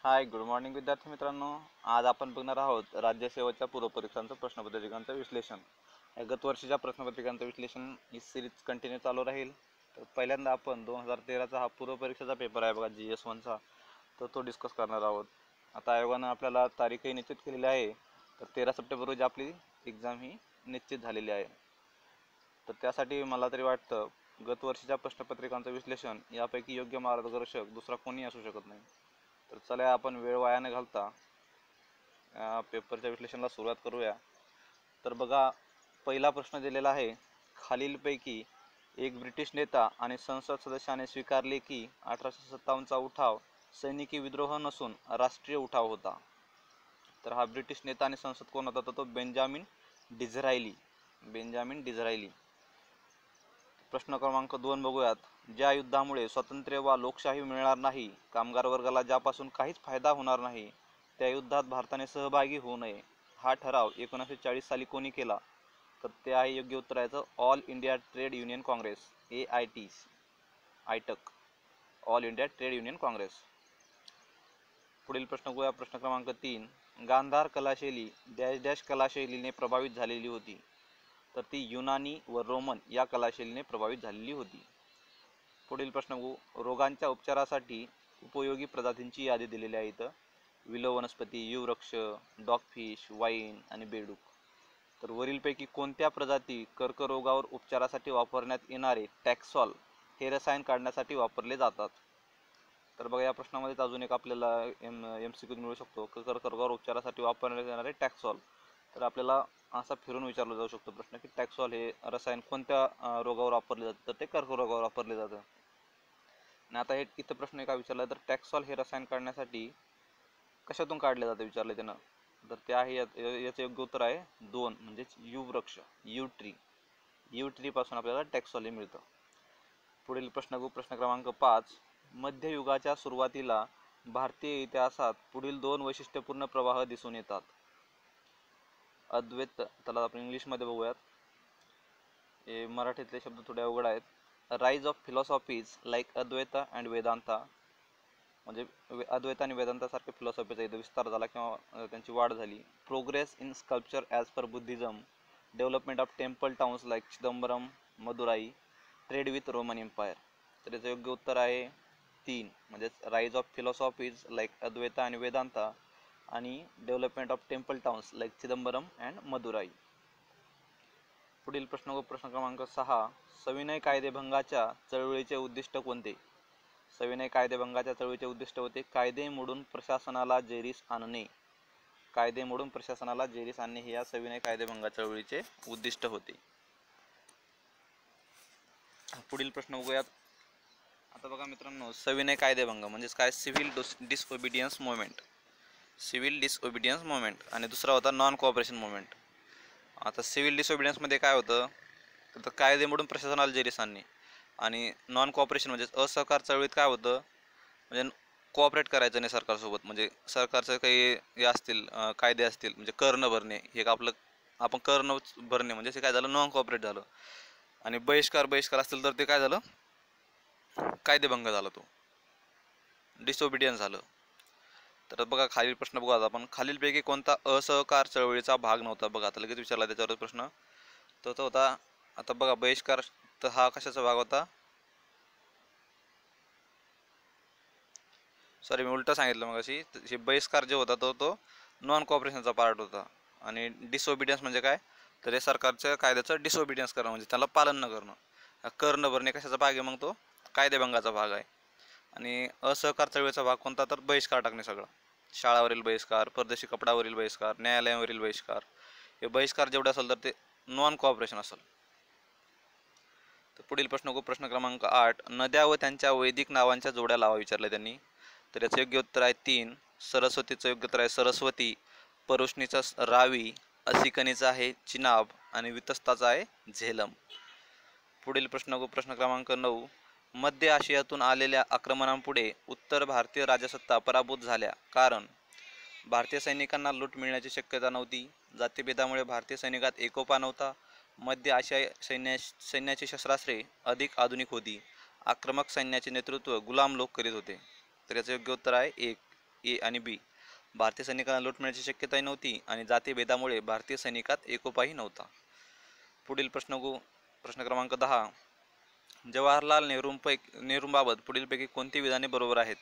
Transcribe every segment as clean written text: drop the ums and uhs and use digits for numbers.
हाय, good morning विद्यार्थी मित्रांनो. आज आपण बघणार आहोत राज्यसेवेच्या पूर्वपरीक्षांचं प्रश्नपत्रिकांचं विश्लेषण. गत वर्षीच्या प्रश्नपत्रिकांचं विश्लेषण ही सिरीज कंटिन्यू चालू राहील. तर पहिल्यांदा आपण 2013चा हा पूर्वपरीक्षेचा पेपर आहे बघा, GS1चा, तर तो डिस्कस करणार आहोत. आता आयोगानं आपल्याला तारीखही निश्चित केलेली आहे. तर 13 सप्टेंबर रोजी आपली एक्झाम ही निश्चित झालेली आहे. तर त्यासाठी मला तरी वाटतं गत वर्षीच्या प्रश्नपत्रिकांचं विश्लेषण यापैकी योग्य मार्गदर्शक दुसरा कोणी असू शकत नाही. तर चला आपण वेळ वाया न घालता पेपरच्या विश्लेषणाला सुरुवात करूया. तर बघा, पहिला प्रश्न दिलेला आहे, खालीलपैकी एक ब्रिटिश नेता आणि संसद सदस्याने स्वीकारले की 1857चा उठाव सैनिकी विद्रोह नसून राष्ट्रीय उठाव होता. तर हा ब्रिटिश नेता आणि संसद कोण होता? तर तो बेंजामिन डिझरायली. प्रश्न क्रमांक 2 बघूयात. ज्या युद्धामुळे स्वातंत्र्य वा लोकशाही मिळणार नाही, कामगार वर्गाला ज्यापासून काहीच फायदा होणार नाही, त्या युद्धात भारताने सहभागी होऊ नये, हा ठराव 1940 साली कोणी केला? तर ते आहे योग्य उत्तराचं all India trade union congress, AITUC, all India trade union congress. पुढील प्रश्न बघूया. प्रश्न क्रमांक 3. गांधार कलाशैली डॅश डॅश कलाशैलीने प्रभावित झालेली होती? तर ती युनानी व रोमन या कलाशैलीने प्रभावित झालेली होती. पुढील प्रश्न बघू. रोगांच्या उपचारासाठी उपयोगी प्रजातींची यादी दिलेली आहे इथं. विलो वनस्पती, युवृक्ष, डॉगफिश, वाईन आणि बेडूक. तर वरीलपैकी कोणत्या प्रजाती कर्करोगावर उपचारासाठी वापरण्यात येणारे टॅक्सॉल हे रसायन काढण्यासाठी वापरले जातात? तर बघा, या प्रश्नामध्येच अजून एक आपल्याला MCQ मिळू शकतो. कर्करोगावर उपचारासाठी वापरण्यात येणारे टॅक्सॉल. तर आपल्याला असा फिरून विचारला जाऊ शकतो प्रश्न की टॅक्सॉल हे रसायन कोणत्या रोगावर वापरले जातं? तर ते कर्करोगावर वापरले जातं. आणि आता हे इथं प्रश्न काय विचारला, तर टॅक्सॉल हे रसायन काढण्यासाठी कशातून काढले जातं विचारले त्यानं. तर ते आहे याचं योग्य उत्तर आहे 2, म्हणजेच युवृक्ष, यू ट्री पासून आपल्याला टॅक्सॉल हे मिळतं. पुढील प्रश्न बघू. प्रश्न क्रमांक 5. मध्ययुगाच्या सुरुवातीला भारतीय इतिहासात पुढील 2 वैशिष्ट्यपूर्ण प्रवाह दिसून येतात. अद्वैत, त्याला आपण इंग्लिशमध्ये बघूयात, हे मराठीतले शब्द थोडे अवघड आहेत. Rise of philosophies like Advaita and Vedanta, म्हणजे अद्वैत आणि वेदांतासारखे फिलॉसॉफीचा इथं विस्तार झाला किंवा त्यांची वाढ झाली. Progress in sculpture as per Buddhism, development of temple towns like Chidambaram, Madurai, trade with Roman Empire. तर याचं योग्य उत्तर आहे 3, म्हणजेच rise of philosophies like Advaita आणि वेदांता आणि development of temple towns like Chidambaram and Madurai. पुढील प्रश्न क्रमांक 6. सविनय कायदेभंगाच्या चळवळीचे उद्दिष्ट कोणते? सविनय कायदेभंगाच्या चळवळीचे उद्दिष्ट होते कायदे मोडून प्रशासनाला जेरीस आणणे. कायदे मोडून प्रशासनाला जेरीस आणणे हे या सविनय कायदेभंगा चळवळीचे उद्दिष्ट होते. पुढील प्रश्न बघूयात. आता बघा मित्रांनो, सविनय कायदेभंग म्हणजेच काय? सिव्हिल डिसओबिडियन्स मुवमेंट आणि दुसरा होता नॉन कोऑपरेशन मुवमेंट. आता सिव्हिल डिसओबिडियन्समध्ये काय होतं, तर कायदे मोडून प्रशासनाला जेरीस आणणे, आणि नॉन कोऑपरेशन म्हणजे असहकार चळवळीत काय होतं, म्हणजे कोऑपरेट करायचं नाही सरकारसोबत. म्हणजे सरकारचं काही हे असतील कायदे असतील, म्हणजे कर न भरणे, हे आपण कर न भरणे म्हणजे ते काय झालं, नॉन कोऑपरेट झालं. आणि बहिष्कार असतील तर ते काय झालं, कायदेभंग झाला, तो डिसओबिडियन्स झालं. तर बघा, खालील प्रश्न बघू आता आपण. खालीलपैकी कोणता असहकार चळवळीचा भाग नव्हता? बघा, आता लगेच विचारला त्याच्यावर प्रश्न. तर तो होता, आता बघा, बहिष्कार. तर हा कशाचा भाग होता? सॉरी, मी उलट सांगितलं मग अशी. हे बहिष्कार जे होता तो नॉन कोऑपरेशनचा पार्ट होता. आणि डिसओबिडियन्स म्हणजे काय, तर हे सरकारच्या कायद्याचं डिसओबिडियन्स करणं, म्हणजे त्याला पालन न करणं. कर न भरणे कशाचा भाग आहे? मग तो कायदेभंगाचा भाग आहे. आणि असहकार चळवळीचा भाग कोणता? तर बहिष्कार टाकणे सगळं. शाळावरील बहिष्कार, परदेशी कपडावरील बहिष्कार, न्यायालयावरील बहिष्कार, हे बहिष्कार जेवढे असेल तर ते नॉन कोऑपरेशन असेल. तर पुढील प्रश्न क्रमांक 8. नद्या व त्यांच्या वैदिक नावांच्या जोड्या लावा विचारले त्यांनी. तर याचं योग्य उत्तर आहे 3. सरस्वतीचं योग्य उत्तर आहे सरस्वती, परुष्णीचा रावी, असिकनीचा आहे चिनाब आणि वितस्ताचा आहे झेलम. पुढील प्रश्न क्रमांक 9. मध्य आशियातून आलेल्या आक्रमणांपुढे उत्तर भारतीय राजसत्ता पराभूत झाल्या कारण भारतीय सैनिकांना लूट मिळण्याची शक्यता नव्हती, जातीभेदामुळे भारतीय सैनिकात एकोपा नव्हता, मध्य आशिया सैन्याची शस्त्रास्त्रे अधिक आधुनिक होती, आक्रमक सैन्याचे नेतृत्व गुलाम लोक करीत होते. तर याचं योग्य उत्तर आहे 1. ए आणि बी. भारतीय सैनिकांना लूट मिळण्याची शक्यताही नव्हती आणि जातीभेदामुळे भारतीय सैनिकात एकोपाही नव्हता. पुढील प्रश्न क्रमांक 10. जवाहरलाल नेहरूंबाबत पुढीलपैकी कोणती विधाने बरोबर आहेत?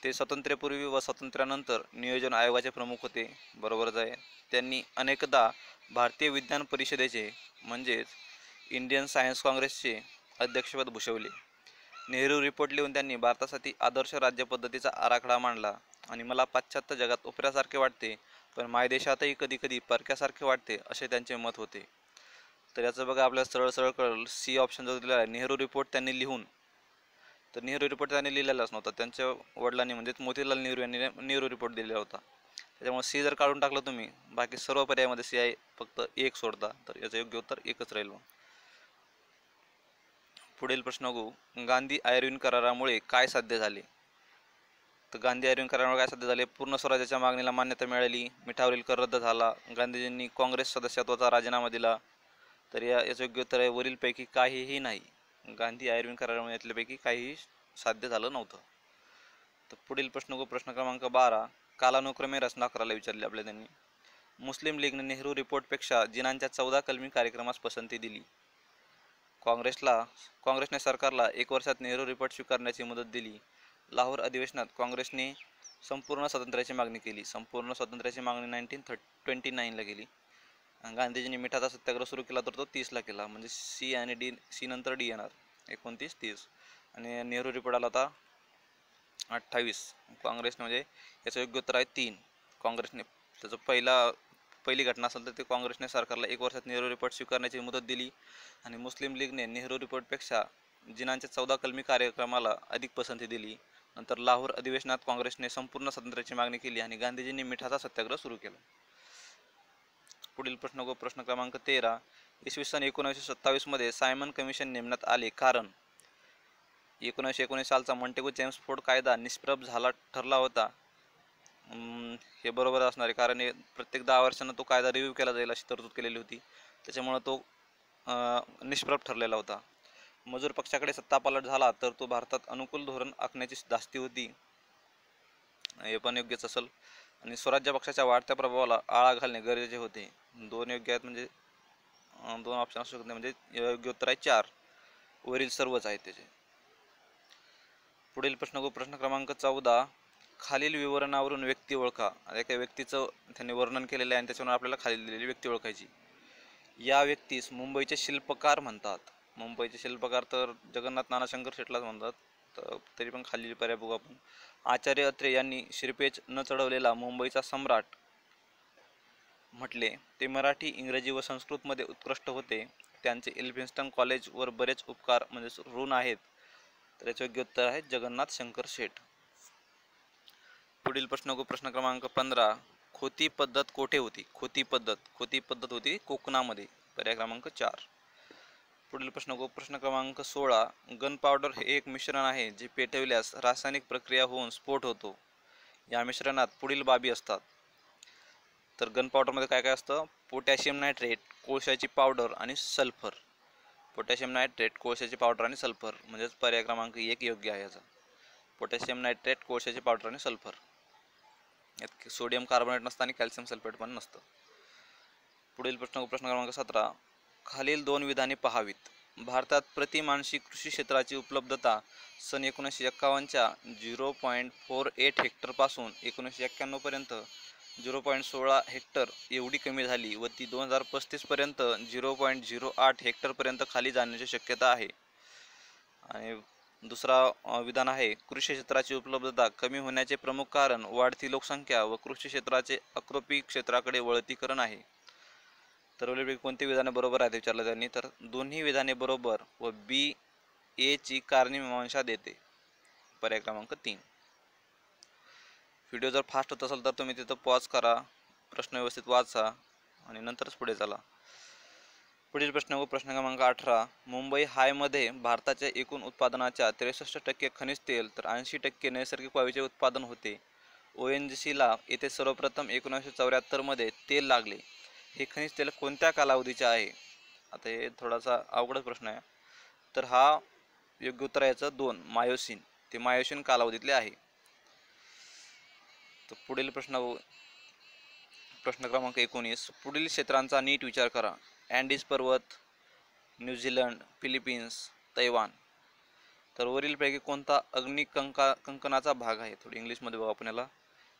ते स्वातंत्र्यपूर्वी व स्वातंत्र्यानंतर नियोजन आयोगाचे प्रमुख होते. बरोबरच आहे. त्यांनी अनेकदा भारतीय विज्ञान परिषदेचे म्हणजेच इंडियन सायन्स काँग्रेसचे अध्यक्षपद भूषवले. नेहरू रिपोर्ट लिहून त्यांनी भारतासाठी आदर्श राज्यपद्धतीचा आराखडा मांडला आणि मला पाश्चात्य जगात उपऱ्यासारखे वाटते पण मायदेशातही कधी कधी परक्यासारखे वाटते असे त्यांचे मत होते. तर याचं बघा आपल्याला सरळ सरळ कळलं. सी ऑप्शन जो दिलेला आहे नेहरू रिपोर्ट त्यांनी लिहून, तर नेहरू रिपोर्ट त्यांनी लिहिलेलाच नव्हता, त्यांच्या वडिलांनी म्हणजेच मोतीलाल नेहरू यांनी नेहरू रिपोर्ट दिलेला होता. त्याच्यामुळे सी जर काढून टाकलं तुम्ही, बाकी सर्व पर्यायामध्ये सी आहे, फक्त एक सोडता, तर याचं योग्य उत्तर एकच राहील. पुढील प्रश्न बघू. गांधी आयर्विन करारामुळे काय साध्य झाले? तर गांधी आयर्विन करारामुळे काय साध्य झाले? पूर्ण स्वराज्याच्या मागणीला मान्यता मिळाली, मिठावरील कर रद्द झाला, गांधीजींनी काँग्रेस सदस्यत्वाचा राजीनामा दिला. तर याचं योग्य उत्तर आहे वरीलपैकी काहीही नाही. गांधी आयर्विन करारामुळे यातल्यापैकी काहीही साध्य झालं नव्हतं. तर पुढील प्रश्न बघू. प्रश्न क्रमांक 12. कालानुक्रमे रचना करायला विचारली आपल्या त्यांनी. मुस्लिम लीगने नेहरू रिपोर्टपेक्षा जिनांच्या 14 कलमी कार्यक्रमास पसंती दिली. काँग्रेसने सरकारला 1 वर्षात नेहरू रिपोर्ट स्वीकारण्याची मुदत दिली. लाहोर अधिवेशनात काँग्रेसने संपूर्ण स्वातंत्र्याची मागणी केली. संपूर्ण स्वातंत्र्याची मागणी 1929ला केली. गांधीजींनी मिठाचा सत्याग्रह सुरू केला तर तो 30ला केला. म्हणजे सी आणि डी, सी नंतर डी येणार. 29, 30. आणि नेहरू रिपोर्ट आला होता 28. काँग्रेसने, म्हणजे याचं योग्य उत्तर आहे 3. काँग्रेसने त्याचं पहिली घटना असेल तर ते काँग्रेसने सरकारला 1 वर्षात नेहरू रिपोर्ट स्वीकारण्याची मुदत दिली आणि मुस्लिम लीगने नेहरू रिपोर्टपेक्षा जिनांच्या 14 कलमी कार्यक्रमाला अधिक पसंती दिली. नंतर लाहोर अधिवेशनात काँग्रेसने संपूर्ण स्वातंत्र्याची मागणी केली आणि गांधीजींनी मिठाचा सत्याग्रह सुरू केला. पुढील प्रश्न क्रमांक 13. इसवी सन 1927 मध्ये सायमन कमिशन नेमण्यात आले कारण 1919 सालचा मॉन्टेगू चेम्सफोर्ड कायदा निष्प्रभ ठरला होता. हे बरोबर असणार आहे, कारण प्रत्येक 10 वर्षांना तो कायदा रिव्ह्यू केला जाईल अशी तरतूद केलेली होती, त्याच्यामुळे तो निष्प्रभ ठरलेला होता. मजूर पक्षाकडे सत्तापालट झाला तर तो भारतात अनुकूल धोरण आखण्याची धास्ती होती, हे पण योग्यच असेल. आणि स्वराज्य पक्षाच्या वाढत्या प्रभावाला आळा घालणे गरजेचे होते. 2 योग्य आहेत, म्हणजे 2 ऑप्शन असू शकते, म्हणजे योग्य उत्तर आहे 4. वरील सर्वच आहेत त्याचे. पुढील प्रश्न क्रमांक 14. खालील विवरणावरून व्यक्ती ओळखा. एका व्यक्तीचं त्यांनी वर्णन केलेलं आहे आणि त्याच्यावर आपल्याला खालील दिलेली व्यक्ती ओळखायची. या व्यक्तीस मुंबईचे शिल्पकार म्हणतात. मुंबईचे शिल्पकार तर जगन्नाथ नाना शंकर शेटलाच म्हणतात. तर तरी पण खालील पर्याय बघू आपण. आचार्य अत्रे यांनी शिरपेच न चढवलेला मुंबईचा सम्राट म्हटले. ते मराठी, इंग्रजी व संस्कृतमध्ये उत्कृष्ट होते. त्यांचे एल्फिन्स्टन कॉलेजवर बरेच उपकार म्हणजे ऋण आहेत. तर याचे योग्य उत्तर आहे जगन्नाथ शंकर शेठ. पुढील प्रश्न क्रमांक 15. खोती पद्धत कोठे होती? खोती पद्धत होती कोकणामध्ये. पर्याय क्रमांक 4. पुढील प्रश्न क्रमांक 16. गन पावडर हे एक मिश्रण आहे जे पेटविल्यास रासायनिक प्रक्रिया होऊन स्फोट होतो. या मिश्रणात पुढील बाबी असतात. तर गन पावडरमध्ये काय काय असतं? पोटॅशियम नायट्रेट, कोळशाची पावडर आणि सल्फर. पोटॅशियम नायट्रेट, कोळशाची पावडर आणि सल्फर, म्हणजेच पर्याय क्रमांक 1 योग्य आहे याचा. पोटॅशियम नायट्रेट, कोळशाची पावडर आणि सल्फर. यात सोडियम कार्बोनेट नसतं आणि कॅल्शियम सल्फेट पण नसतं. पुढील प्रश्न क्रमांक 17. खालील 2 विधाने पहावीत. भारतात प्रतिमानशी कृषी क्षेत्राची उपलब्धता सन 1951च्या 0.48 हेक्टरपासून 1991 पर्यंत 0.16 हेक्टर एवढी कमी झाली व ती 2035 पर्यंत 0.08 हेक्टरपर्यंत खाली जाण्याची शक्यता आहे. आणि दुसरा विधान आहे कृषी क्षेत्राची उपलब्धता कमी होण्याचे प्रमुख कारण वाढती लोकसंख्या व कृषी क्षेत्राचे अकृपी क्षेत्राकडे वळतीकरण आहे. तर वरीलपैकी कोणती विधाने बरोबर आहेत विचारलं त्यांनी. तर दोन्ही विधाने बरोबर व बी ए ची कारणमीमांसा देते. पर्याय क्रमांक 3. व्हिडिओ जर फास्ट होत असेल तर तुम्ही तिथं पॉज करा, प्रश्न व्यवस्थित वाचा आणि नंतरच पुढे चला. पुढील प्रश्न क्रमांक 18. मुंबई हायमध्ये भारताच्या एकूण उत्पादनाच्या 63% खनिज तेल तर 80% नैसर्गिक वायूचे उत्पादन होते. ONGCला येथे सर्वप्रथम 1974 मध्ये तेल लागले. हे खनिज तेल कोणत्या कालावधीचे आहे? आता हे थोडासा अवघड प्रश्न आहे. तर हा योग्य उत्तर आहे याचं 2 मायोसिन. ते मायोसिन कालावधीतले आहे. तर पुढील प्रश्न क्रमांक 19, पुढील क्षेत्रांचा नीट विचार करा. अँडीज पर्वत, न्यूझीलंड, फिलिपिन्स, तैवान. तर वरीलपैकी कोणता कंकणाचा भाग आहे? थोडी इंग्लिशमध्ये बघू आपण याला.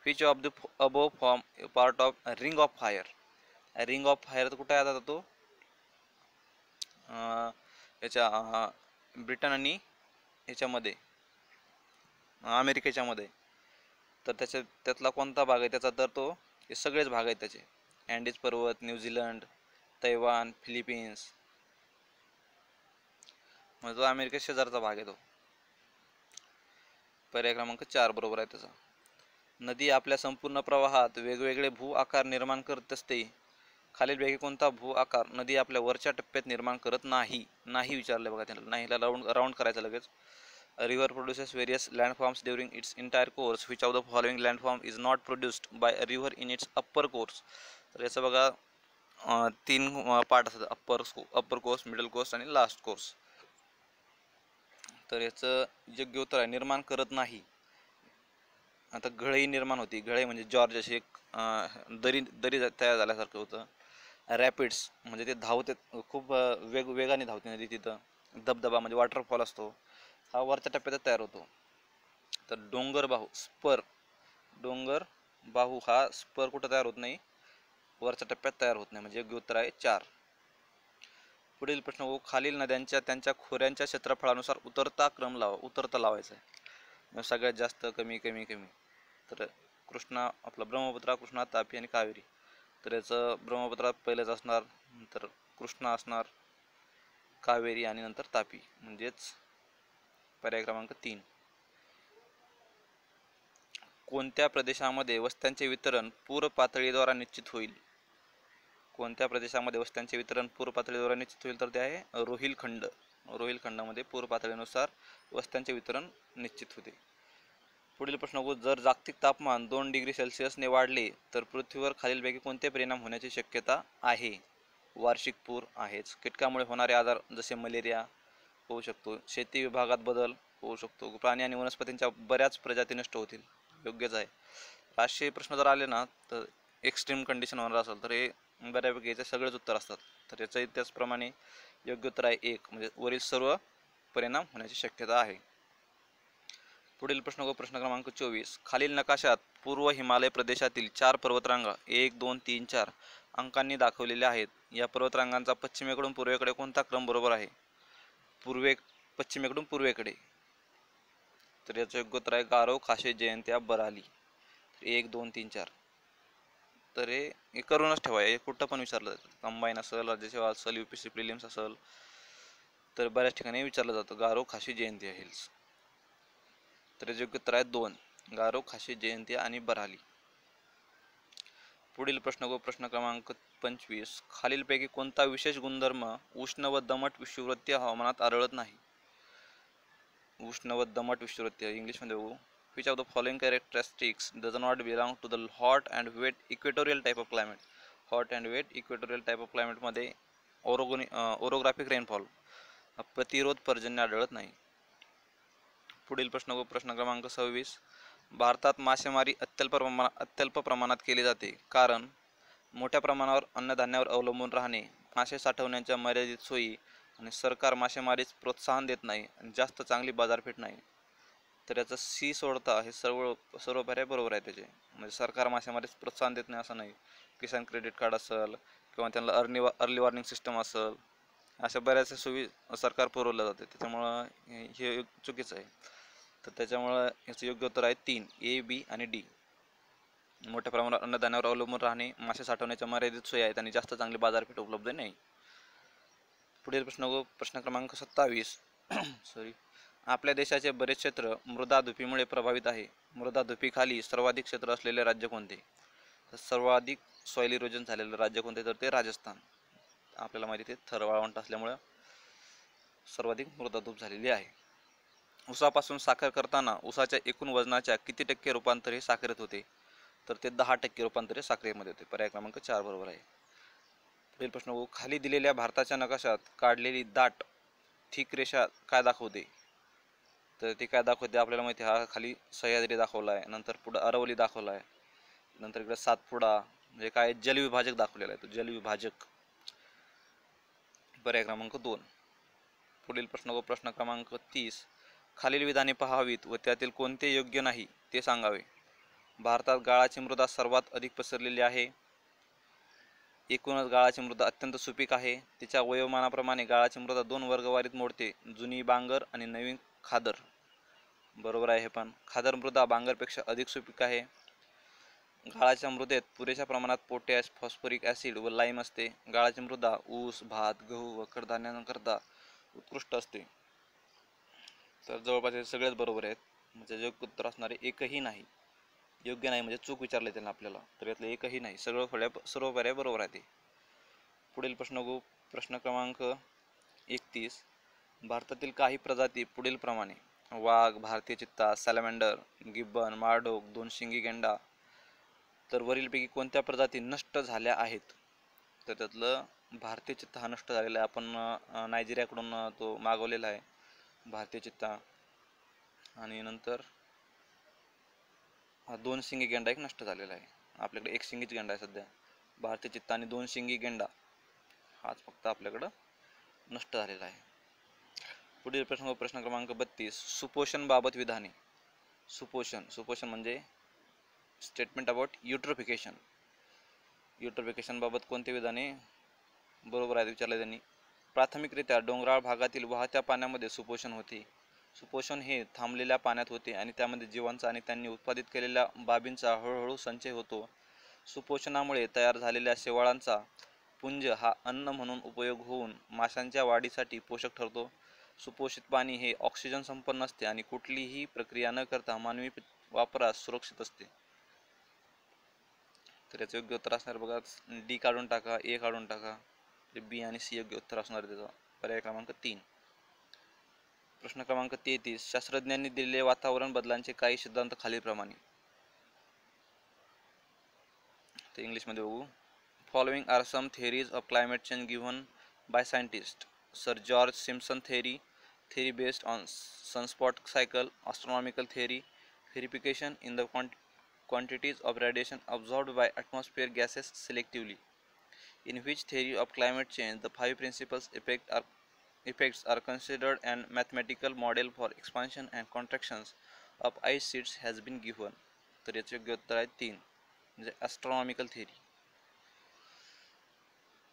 Which of the above form part of ring of fire. Ring of fire कुठे आहे आता तो? याच्या ब्रिटन आणि याच्यामध्ये अमेरिकेच्या मध्ये. तर त्यातला कोणता भाग आहे त्याचा? तर तो हे सगळेच भाग आहेत त्याचे. अँडीज पर्वत, न्यूझीलंड, तैवान, फिलिपिन्स. म्हणजे तो अमेरिका शेजारचा भाग आहे तो. पर्याय क्रमांक 4 बरोबर आहे त्याचा. नदी आपल्या संपूर्ण प्रवाहात वेगवेगळे भू आकार निर्माण करत असते. खालीलपैकी कोणता भू आकार नदी आपल्या वरच्या टप्प्यात निर्माण करत नाही? नाही विचारले बघा त्याला. नाहीला राऊंड करायचं लगेच. A river produces various landforms during its entire course. Which of the following landform is not produced by a river in its upper course? तर याचं बघा 3 पार्ट असतात. अप्पर कोर्स, मिडल कोर्स आणि लास्ट कोर्स. तर याचं योग्य उत्तर आहे निर्माण करत नाही. आता घळई निर्माण होती. घळई म्हणजे जॉर्ज अशी एक दरी तयार झाल्यासारखं होतं. रॅपिड्स म्हणजे ते धावते खूप वेगाने धावते नदी तिथं. धबधबा म्हणजे वॉटरफॉल असतो, हा वरच्या टप्प्यात तयार होतो. तर डोंगर बाहू हा स्पर कुठं तयार होत नाही? वरच्या टप्प्यात तयार होत नाही. म्हणजे योग्य उत्तर आहे 4. पुढील प्रश्न, खालील नद्यांच्या त्यांच्या खोऱ्यांच्या क्षेत्रफळानुसार उतरता लावायचा आहे. सगळ्यात जास्त, कमी कमी कमी. तर कृष्णा ब्रह्मपुत्रा, कृष्णा, तापी आणि कावेरी. तर याचं ब्रह्मपुत्रा पहिलेच असणार, नंतर कृष्णा असणार, कावेरी आणि नंतर तापी. म्हणजेच पर्याय क्रमांक 3. कोणत्या प्रदेशामध्ये वस्त्यांचे वितरण पूर पातळीद्वारा निश्चित होईल? कोणत्या प्रदेशामध्ये वस्त्यांचे वितरण पूर पातळीद्वारा निश्चित होईल? तर ते आहे रोहिलखंड. रोहिलखंडामध्ये पूर पातळीनुसार वस्त्यांचे वितरण निश्चित होते. पुढील प्रश्न, जर जागतिक तापमान 2 डिग्री सेल्सिअसने वाढले तर पृथ्वीवर खालीलपैकी कोणते परिणाम होण्याची शक्यता आहे? वार्षिक पूर आहेच. कीटकामुळे होणारे आजार जसे मलेरिया होऊ शकतो. शेती विभागात बदल होऊ शकतो. प्राणी आणि वनस्पतींच्या बऱ्याच प्रजाती नष्ट होतील. योग्यच आहे. राष्ट्रीय प्रश्न जर आले ना तर एक्स्ट्रीम कंडिशन होणार असेल तर हे बऱ्यापैकी याचे सगळेच उत्तर असतात. तर याचं त्याचप्रमाणे योग्य उत्तर आहे 1. म्हणजे वरील सर्व परिणाम होण्याची शक्यता आहे. पुढील प्रश्न क्रमांक 24. खालील नकाशात पूर्व हिमालय प्रदेशातील 4 पर्वतरांगा 1, 2, 3, 4 अंकांनी दाखवलेल्या आहेत. या पर्वतरांगांचा पश्चिमेकडून पूर्वेकडे कोणता क्रम बरोबर आहे? पश्चिमेकडून पूर्वेकडे. तर याचं योग्य उत्तर आहे गारो, खाशी, जयंतिया, बराली. 1, 2, 3, 4. तर हे करूनच ठेवा. हे कुठं पण विचारलं जातं. कंबाईन असेल, राज्यसेवा असेल, UPSC प्रिलिम्स असेल, तर बऱ्याच ठिकाणी विचारलं जातं गारो, खाशी, जयंतिया हिल्स. तर योग्य उत्तर आहे 2. गारो, खाशी, जयंतिया आणि बराली. पुढील प्रश्न क्रमांक 25. खालीलपैकी कोणता विशेष गुणधर्म उष्ण व दमट विषुववृत्तीय हवामानात आढळत नाही? उष्ण व दमट विषुववृत्तीय इंग्लिशमध्ये बघू. Which of the following characteristics does not belong to the hot and wet equatorial type of climate? Hot and wet equatorial type of क्लायमेटमध्ये ओरोग्राफिक रेनफॉल प्रतिरोध पर्जन्य आढळत नाही. पुढील प्रश्न क्रमांक 26. भारतात मासेमारी अत्यल्प प्रमाणात केली जाते कारण मोठ्या प्रमाणावर अन्नधान्यावर अवलंबून राहणे, मासे साठवण्याच्या मर्यादित सोयी आणि सरकार मासेमारीस प्रोत्साहन देत नाही आणि जास्त चांगली बाजारपेठ नाही. तर याचं सी सोडता हे सर्व पर्याय बरोबर आहे त्याचे. म्हणजे सरकार मासेमारीस प्रोत्साहन देत नाही असं नाही. किसान क्रेडिट कार्ड असेल किंवा त्यांना अर्ली वॉर्निंग सिस्टम असेल, अशा बऱ्याचशा सुविधा सरकार पुरवल्या जाते. त्याच्यामुळं हे चुकीचं आहे. तर त्याच्यामुळं याचं योग्य उत्तर आहे 3, A, B आणि D. मोठ्या प्रमाणात अन्नधान्यावर अवलंबून राहणे, मासे साठवण्याच्या मर्यादित सोयी आहेत आणि जास्त चांगली बाजारपेठ उपलब्ध नाही. पुढील प्रश्न क्रमांक 27. आपल्या देशाचे बरेच क्षेत्र मृदाधुपीमुळे प्रभावित आहे. मृदाधुपीखाली सर्वाधिक क्षेत्र असलेले राज्य कोणते? तर सर्वाधिक सॉइल इरोजन झालेलं राज्य कोणते? तर ते राजस्थान. आपल्याला माहिती आहे थर वाळवंट असल्यामुळे सर्वाधिक मृदाधूप झालेली आहे. ऊसापासून साखर करताना ऊसाच्या एकूण वजनाच्या किती टक्के रूपांतर हे साखरेत होते? तर ते 10% रूपांतर साखरेमध्ये होते. पर्याय क्रमांक 4 बरोबर आहे. पुढील प्रश्न, खाली दिलेल्या भारताच्या नकाशात काढलेली दाट थिक रेषा काय दाखवते? तर ती काय दाखवते आपल्याला माहिती आहे. हा खाली सह्याद्री दाखवला आहे, नंतर पुढे अरवली दाखवला आहे, नंतर इकडे सातपुडा म्हणजे काय जलविभाजक दाखवलेला आहे, तो जलविभाजक पर्याय क्रमांक 2. पुढील प्रश्न क्रमांक 30. खालील विधाने पहावीत व त्यातील कोणते योग्य नाही ते सांगावे. भारतात गाळाची मृदा सर्वात अधिक पसरलेली आहे. एकूणच गाळाची मृदा अत्यंत सुपीक आहे. तिच्या वयोमानाप्रमाणे गाळाची मृदा 2 वर्गवारीत मोडते, जुनी बांगर आणि नवीन खादर. बरोबर आहे हे पण. खादर मृदा बांगरपेक्षा अधिक सुपीक आहे. गाळाच्या मृदेत पुरेशा प्रमाणात पोटॅश, फॉस्फरिक ॲसिड व लाईम असते. गाळाची मृदा ऊस, भात, गहू व कडधान्यांकरता उत्कृष्ट असते. तर जवळपास हे सगळेच बरोबर आहेत. म्हणजे योग्य उत्तर असणारे एकही नाही. योग्य नाही म्हणजे चूक विचारले त्यांना आपल्याला, तर यातलं एकही नाही. सर्व पर्याय बरोबर आहे. पुढील प्रश्न क्रमांक 31. भारतातील काही प्रजाती पुढील प्रमाणे: वाघ, भारतीय चित्ता, सॅलमेंडर, गिब्बन, मारडोक, दोनशिंगी गेंडा. तर वरीलपैकी कोणत्या प्रजाती नष्ट झाल्या आहेत? तर त्यातलं भारतीय चित्ता हा नष्ट झालेला आहे. आपण नायजेरियाकडून तो मागवलेला आहे भारतीय चित्ता. आणि नंतर हा 2 शिंगी गेंडा एक नष्ट झालेला आहे. आपल्याकडे 1 शिंगीच गेंडा आहे सध्या. भारतीय चित्ता आणि 2 शिंगी गेंडा हाच फक्त आपल्याकडं नष्ट झालेला आहे. पुढील प्रश्न क्रमांक 32. सुपोषण बाबत विधाने. सुपोषण म्हणजे स्टेटमेंट अबाउट युट्रोफिकेशन. युट्रोफिकेशन बाबत कोणते विधाने बरोबर आहेत विचारले त्यांनी. प्राथमिकरित्या डोंगराळ भागातील वाहत्या पाण्यामध्ये सुपोषण होते. सुपोषण हे थांबलेल्या पाण्यात होते आणि त्यामध्ये जीवांचा आणि त्यांनी उत्पादित केलेल्या बाबींचा हळूहळू संचय होतो. सुपोषणामुळे तयार झालेल्या शेवाळांचा पुंज हा अन्न म्हणून उपयोग होऊन माशांच्या वाढीसाठी पोषक ठरतो. सुपोषित पाणी हे ऑक्सिजन संपन्न असते आणि कुठलीही प्रक्रिया न करता मानवी वापरास सुरक्षित असते. तर याचं योग्य उत्तर असणार बघा, डी काढून टाका, ए काढून टाका. बी आणि सी योग्य उत्तर असणार त्याचा. पर्याय क्रमांक 3. प्रश्न क्रमांक 33. शास्त्रज्ञांनी दिलेले वातावरण बदलांचे काही सिद्धांत खालीलप्रमाणे. ते इंग्लिशमध्ये बघू. Following are some theories of climate change given by scientists. Sir George Simpson theory based on sunspot cycle, astronomical theory, verification in the quantities of radiation absorbed by atmosphere gases selectively. In which theory of climate change the 5 principal effects are considered and mathematical model for expansion and contractions of ice sheets has been given. तर याचे योग्य उत्तर आहे 3 म्हणजे astronomical theory.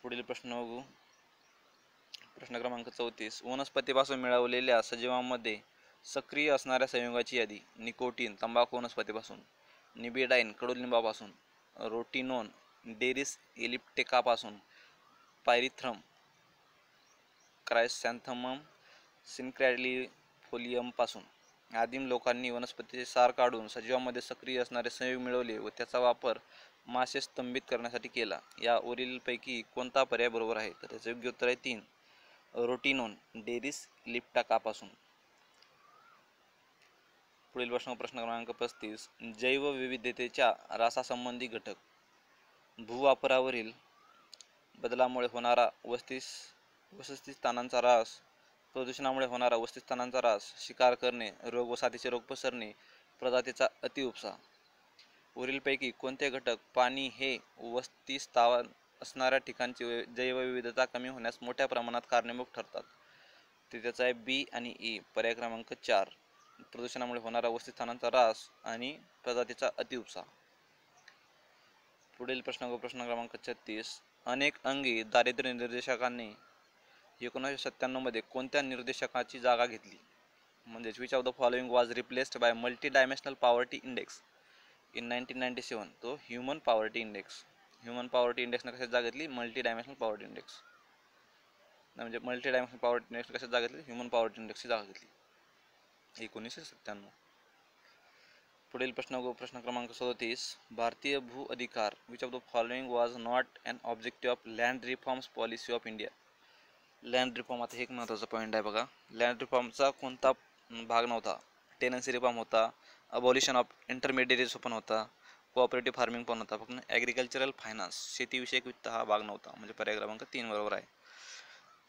पुढील प्रश्न बघू. प्रश्न क्रमांक 34. वनस्पतीपासून मिळवलेल्या सजीवांमध्ये सक्रिय असणाऱ्या संयुगाची यादी. निकोटीन तंबाखू वनस्पतीपासून, निबिडाइन कडुलिंबापासून, रोटिनोन डेरिस एलिप्टेकापासून, पायरिथ्रम क्रायसॅन्थमम सिनक्रॅलिफोलियमपासून. आदिम लोकांनी वनस्पतीचे सार काढून सजीवांमध्ये सक्रिय असणारे संयुग मिळवले व त्याचा वापर मासे स्तंभित करण्यासाठी केला. या वरीलपैकी कोणता पर्याय बरोबर आहे? तर त्याचे योग्य उत्तर आहे 3 रोटिनोन डेरिस लिप्टाकापासून. पुढील प्रश्न क्रमांक 35. जैवविविधतेच्या रासासंबंधी घटक. भूवापरावरील बदलामुळे होणारा वसतिस्थानांचा ऱ्हास, प्रदूषणामुळे होणारा वसतिस्थानांचा ऱ्हास, शिकार करणे, रोग व साथीचे रोग पसरणे, प्रजातीचा अतिउपसा. वरीलपैकी कोणते घटक पाणी हे वसतिस्थान असणाऱ्या ठिकाणची जैवविविधता कमी होण्यास मोठ्या प्रमाणात कारणीभूत ठरतात? ते त्याचा आहे बी आणि ए. पर्याय क्रमांक 4 प्रदूषणामुळे होणारा वसतिस्थानांचा ऱ्हास आणि प्रजातीचा अतिउपसा. पुढील प्रश्न क्रमांक 36. अनेक अंगी दारिद्र्य निर्देशकांनी 1997 मध्ये कोणत्या निर्देशकाची जागा घेतली? म्हणजेच which of the following was replaced by multi dimensional poverty index in 1997? तो human poverty index. Human poverty इंडेक्सने कशाची जागा घेतली? Multi dimensional poverty index. म्हणजे मल्टी डायमेन्शनल पॉवर्टी इंडेक्स कशाची जागा घेतली? ह्युमन पॉवर्टी इंडेक्सची जागा घेतली 1997. पुढील प्रश्न क्रमांक 37. भारतीय भू अधिकार. Which of the following was not an objective of land reforms policy of India? Land reform, आता हे एक महत्त्वाचा पॉईंट आहे बघा. लँड रिफॉर्मचा कोणता भाग नव्हता? टेनन्सी रिफॉर्म होता, अबॉलिशन ऑफ इंटरमिडिएरीज पण होता, कोऑपरेटिव्ह फार्मिंग पण होता. फक्त ॲग्रिकल्चरल फायनान्स, शेतीविषयक वित्त हा भाग नव्हता. म्हणजे पर्याय क्रमांक 3 बरोबर आहे.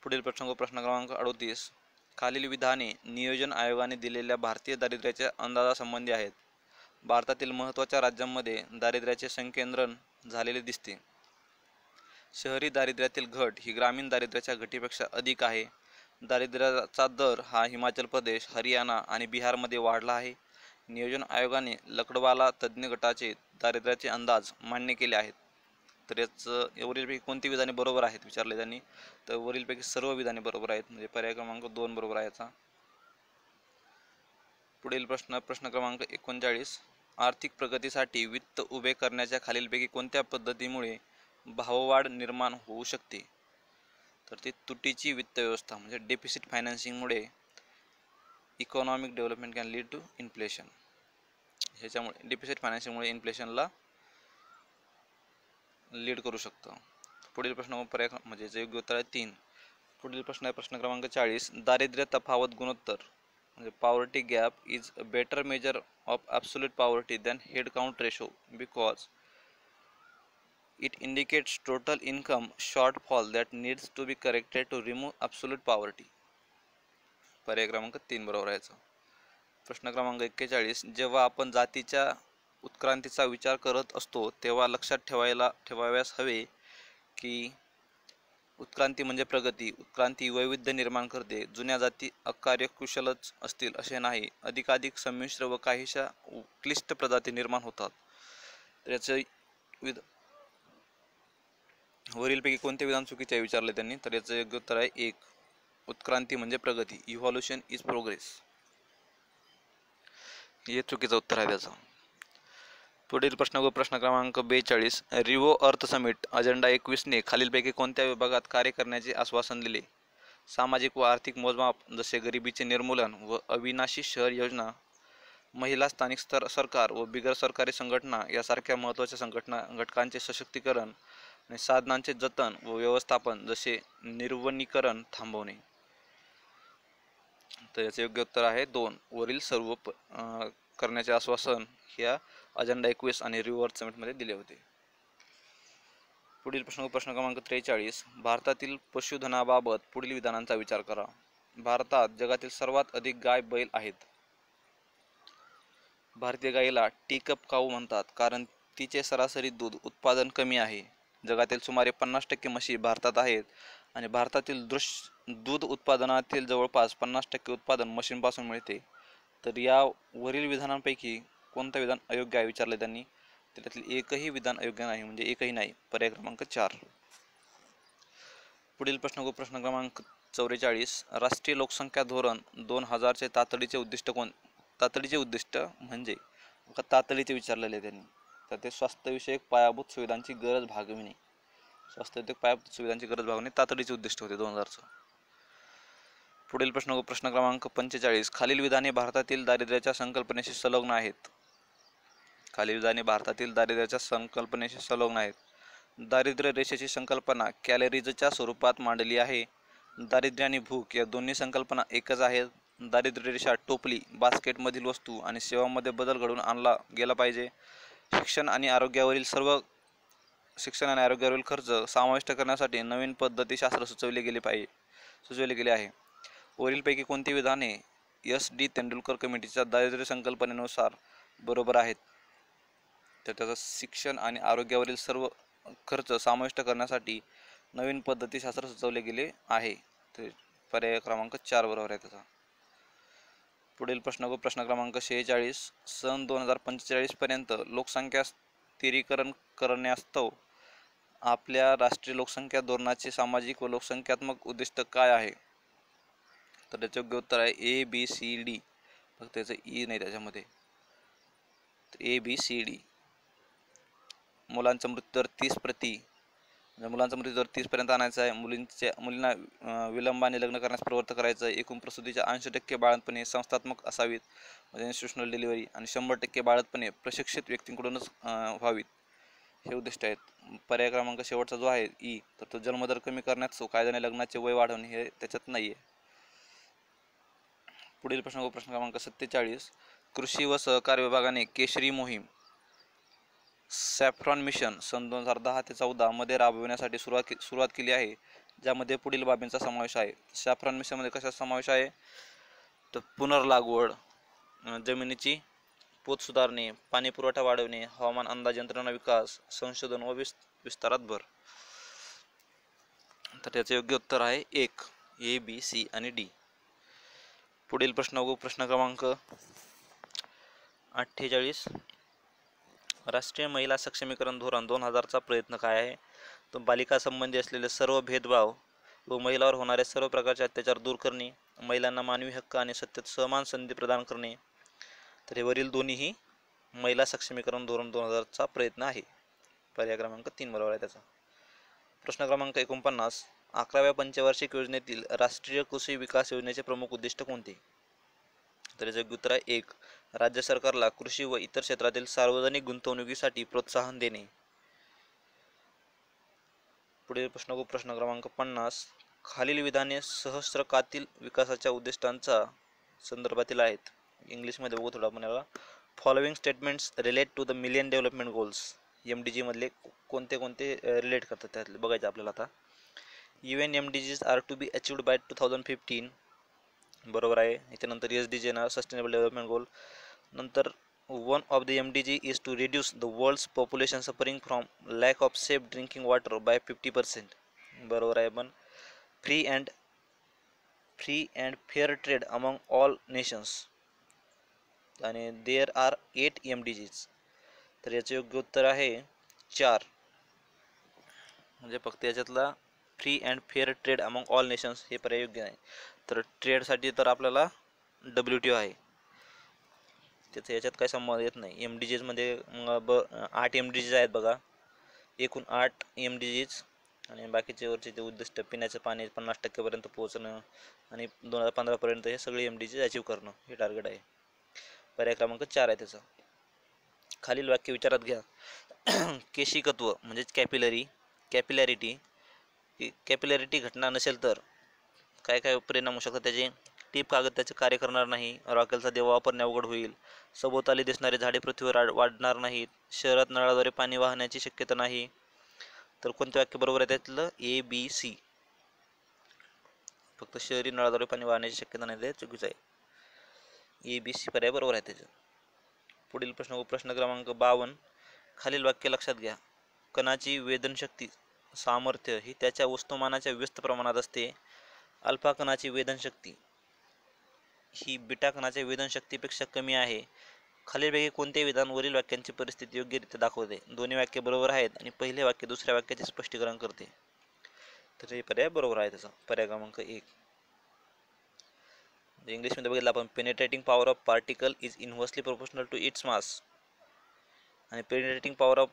पुढील प्रश्न क्रमांक 38. खालील विधाने नियोजन आयोगाने दिलेल्या भारतीय दारिद्र्याच्या अंदाजासंबंधी आहेत. भारतातील महत्त्वाच्या राज्यांमध्ये दारिद्र्याचे संकेंद्रण झालेले दिसते. शहरी दारिद्र्यातील घट ही ग्रामीण दारिद्र्याच्या घटीपेक्षा अधिक आहे. दारिद्र्याचा दर हा हिमाचल प्रदेश, हरियाणा आणि बिहारमध्ये वाढला आहे. नियोजन आयोगाने लकडवाला तज्ज्ञ गटाचे दारिद्र्याचे अंदाज मान्य केले आहेत. तर याचं वरीलपैकी कोणती विधाने बरोबर आहेत विचारले त्यांनी. तर वरीलपैकी सर्व विधाने बरोबर आहेत, म्हणजे पर्याय क्रमांक 2 बरोबर आहे याचा. पुढील प्रश्न क्रमांक 39. आर्थिक प्रगतीसाठी वित्त उभे करण्याच्या खालीलपैकी कोणत्या पद्धतीमुळे भाववाढ निर्माण होऊ शकते? तर ती तुटीची वित्त व्यवस्था म्हणजे डेफिसिट फायनान्सिंगमुळे economic development can lead to inflation. ह्याच्यामुळे डेफिसिट फायनान्सिंगमुळे इन्फ्लेशनला लीड करू शकतं. पुढील प्रश्न पर्याय म्हणजे जे योग्य उत्तर आहे 3. पुढील प्रश्न आहे प्रश्न क्रमांक 40. दारिद्र्य तफावत गुणोत्तर म्हणजे poverty gap is a better measure of absolute poverty than head count ratio because it indicates total income shortfall that needs to be corrected to remove absolute poverty. पर्याय क्रमांक 3 बरोबर आहे. प्रश्न क्रमांक 41. जेव्हा आपण जातीच्या उत्क्रांतीचा विचार करत असतो तेव्हा लक्षात ठेवाव्यास हवे की उत्क्रांती म्हणजे प्रगती. उत्क्रांती वैविध्य निर्माण करते. जुन्या जाती अकार्यकुशलच असतील असे नाही, अधिकाधिक संमिश्र व काहीशा क्लिष्ट प्रजाती निर्माण होतात. तर याचे वरीलपैकी कोणते विधान चुकीचे आहे विचारले त्यांनी. तर याचं योग्य उत्तर आहे 1. उत्क्रांती म्हणजे प्रगती. Evolution is progress. हे चुकीचं उत्तर आहे त्याचं. पुढील प्रश्न क्रमांक 42. रिओ अर्थ समिट अजेंडा 21ने खालीलपैकी कोणत्या विभागात कार्य करण्याचे आश्वासन दिले? सामाजिक व आर्थिक मोजमाप जसे गरिबीचे निर्मूलन व अविनाशी शहर योजना, महिला, स्थानिक सरकार व बिगर सरकारी संघटना यासारख्या महत्त्वाच्या घटकांचे सशक्तीकरण आणि साधनांचे जतन व व्यवस्थापन जसे निर्वनीकरण थांबवणे. तर याचे योग्य उत्तर आहे 2. वरील सर्व करण्याचे आश्वासन ह्या अजेंडा 21 आणि रिओ अर्थ समिटमध्ये दिले होते. पुढील प्रश्न क्रमांक 43. भारतातील पशुधनाबाबत पुढील विधानांचा विचार करा. भारतात जगातील सर्वात अधिक गाय बैल आहेत. भारतीय गायीला टीकप काऊ म्हणतात कारण तिचे सरासरी दूध उत्पादन कमी आहे. जगातील सुमारे 50% म्हशी भारतात आहेत आणि भारतातील दूध उत्पादनातील जवळपास 50% उत्पादन म्हशींपासून मिळते. तर या वरील विधानांपैकी कोणतं विधान अयोग्य आहे विचारले त्यांनी. त्यातील एकही विधान अयोग्य नाही, म्हणजे एकही नाही. पर्याय क्रमांक 4. पुढील प्रश्न क्रमांक 44. राष्ट्रीय लोकसंख्या धोरण 2000चे तातडीचे उद्दिष्ट म्हणजे तातडीचे विचारलेले त्यांनी. तर ते स्वास्थ्यविषयक पायाभूत सुविधांची गरज भागविणे. स्वास्थ्यविषयक पायाभूत सुविधांची गरज भागवणे तातडीचे उद्दिष्ट होते 2000चं. पुढील प्रश्न क्रमांक 45. खालील विधाने भारतातील दारिद्र्याच्या संकल्पनेशी संलग्न आहेत. खालील विधाने भारतातील दारिद्र्याच्या संकल्पनेशी संलग्न आहेत. दारिद्र्य रेषेची संकल्पना कॅलरीजच्या स्वरूपात मांडली आहे. दारिद्र्य आणि भूक या दोन्ही संकल्पना एकच आहेत. दारिद्र्य रेषा टोपली बास्केटमधील वस्तू आणि सेवांमध्ये बदल घडवून आणला गेला पाहिजे. शिक्षण आणि आरोग्यावरील खर्च समाविष्ट करण्यासाठी नवीन पद्धतीशास्त्र सुचवले गेले आहे. वरीलपैकी कोणती विधाने S.D. तेंडुलकर कमिटीच्या दारिद्र्य संकल्पनेनुसार बरोबर आहेत? तर त्याचा शिक्षण आणि आरोग्यावरील सर्व खर्च समाविष्ट करण्यासाठी नवीन पद्धतीशास्त्र सुचवले गेले आहे. तर पर्याय क्रमांक 4 बरोबर आहे त्याचा. पुढील प्रश्न क्रमांक 46. सन 2045 पर्यंत लोकसंख्या स्थिरीकरण करण्यास्तव आपल्या राष्ट्रीय लोकसंख्या धोरणाचे सामाजिक व लोकसंख्यात्मक उद्दिष्ट काय आहे? तर त्याचे योग्य उत्तर आहे ABCD. फक्त त्याचं ई नाही त्याच्यामध्ये. ABCD. मुलांचा मृत्यूदर 30%. मुलांचा मृत्यूदर 30 पर्यंत आणायचा आहे. मुलींना विलंबाने लग्न करण्यास प्रवृत्त करायचं आहे. एकूण प्रसूतीच्या 80% बाळंतपणे संस्थात्मक असावीत म्हणजे इन्स्टिट्यूशनल डिलिव्हरी आणि 100% बाळंतपणे प्रशिक्षित व्यक्तींकडूनच व्हावीत हे उद्दिष्ट आहेत. पर्याय क्रमांक शेवटचा जो आहे ई, तर तो जन्मदर कमी करण्यात कायद्याने लग्नाचे वय वाढवणे हे त्याच्यात नाही आहे. पुढील प्रश्न क्रमांक 47. कृषी व सहकार विभागाने केशरी मोहीम सॅफ्रॉन मिशन सन 2010 ते 14 मध्ये राबविण्यासाठी सुरुवात केली आहे, ज्यामध्ये पुढील बाबींचा समावेश आहे. सॅफ्रॉन मिशनमध्ये कशाचा समावेश आहे? तर पुनर्लागवड, जमिनीची पोत सुधारणे, पाणी पुरवठा वाढवणे, हवामान अंदाज यंत्रणा विकास, संशोधन व विस्तारात भर. तर त्याचे योग्य उत्तर आहे 1, A, B, C आणि D. पुढील प्रश्न बघू. प्रश्न क्रमांक 48. राष्ट्रीय महिला सक्षमीकरण धोरण 2000चा प्रयत्न काय आहे? तो बालिका संबंधी असलेले सर्व भेदभाव व महिलांवर होणारे सर्व प्रकारचे अत्याचार दूर करणे, महिलांना मानवी हक्क आणि सत्तेत समान संधी प्रदान करणे. तर हे वरील दोन्हीही महिला सक्षमीकरण धोरण 2000चा प्रयत्न आहे. पर्याय क्रमांक 3 बरोबर आहे त्याचा. प्रश्न क्रमांक 49. 11व्या पंचवार्षिक योजनेतील राष्ट्रीय कृषी विकास योजनेचे प्रमुख उद्दिष्ट कोणते? तर याचे उत्तर आहे 1, राज्य सरकारला कृषी व इतर क्षेत्रातील सार्वजनिक गुंतवणुकीसाठी प्रोत्साहन देणे. पुढील प्रश्न प्रश्न क्रमांक 50. खालील विधाने सहस्त्रकातील विकासाच्या उद्दिष्टांचा संदर्भातील आहेत. इंग्लिशमध्ये बघू थोडा आपण याला. Following statements relate to the millennium development goals. MDG मधले कोणते कोणते रिलेट करतात त्यातले बघायचं आपल्याला आता. UN MDGs are to be achieved by 2015. बरोबर आहे. याच्यानंतर SDG येणार, सस्टेनेबल डेव्हलपमेंट गोल. नंतर one of the MDG is to reduce the world's population suffering from lack of safe drinking water by 50%. बरोबर आहे. पण free and fair trade among all nations. आणि there are 8 MDGs. तर याचे योग्य उत्तर आहे 4. म्हणजे फक्त याच्यातला free and fair trade among all nations हे पर्याय योग्य नाही. तर ट्रेडसाठी तर आपल्याला WTO आहे, त्याचं याच्यात काही संबंध येत नाही. MDGs मध्ये 8 MDGs आहेत बघा, एकूण 8 MDGs. आणि बाकीचे वरचे ते उद्दिष्ट पिण्याचं पाणी 50% पर्यंत पोहोचणं आणि 2015 पर्यंत हे सगळे MDGs अचीव करणं हे टार्गेट आहे. पर्याय क्रमांक 4 आहे त्याचा. खालील वाक्य विचारात घ्या. केशिकत्व म्हणजेच कॅपिलॅरिटी घटना नसेल तर काय काय परिणाम होऊ शकतात त्याचे? टीप कागद त्याचे कार्य करणार नाही, रॉकेलचा देवा वापरणे अवघड होईल, सभोवताली दिसणारे झाडे पृथ्वीवर वाढणार नाहीत, शहरात नळाद्वारे पाणी वाहण्याची शक्यता नाही. तर कोणते वाक्य बरोबर आहे त्यातलं? A, B, C. फक्त शहरी नळाद्वारे पाणी वाहण्याची शक्यता नाही, ते चुकीचं आहे. A, B, C पर्याय बरोबर आहे त्याचं. पुढील प्रश्न क्रमांक 52. खालील वाक्य लक्षात घ्या. कणाची वेदनशक्ती सामर्थ्य ही त्याच्या वस्तुमानाच्या व्यस्त प्रमाणात असते. अल्फा कणाची वेदनशक्ती ही बीटा कणाच्या वेदनशक्तीपेक्षा कमी आहे. खालीलपैकी कोणते विधान वरील वाक्यांची परिस्थिती योग्यरित्या दाखवते? दोन्ही वाक्य बरोबर आहेत आणि पहिले वाक्य दुसऱ्या वाक्याचे स्पष्टीकरण करते. तर हे पर्याय बरोबर आहे त्याचा. पर्याय क्रमांक 1. इंग्लिशमध्ये बघितलं आपण, penetrating power of particle is inversely proportional to its mass आणि penetrating power of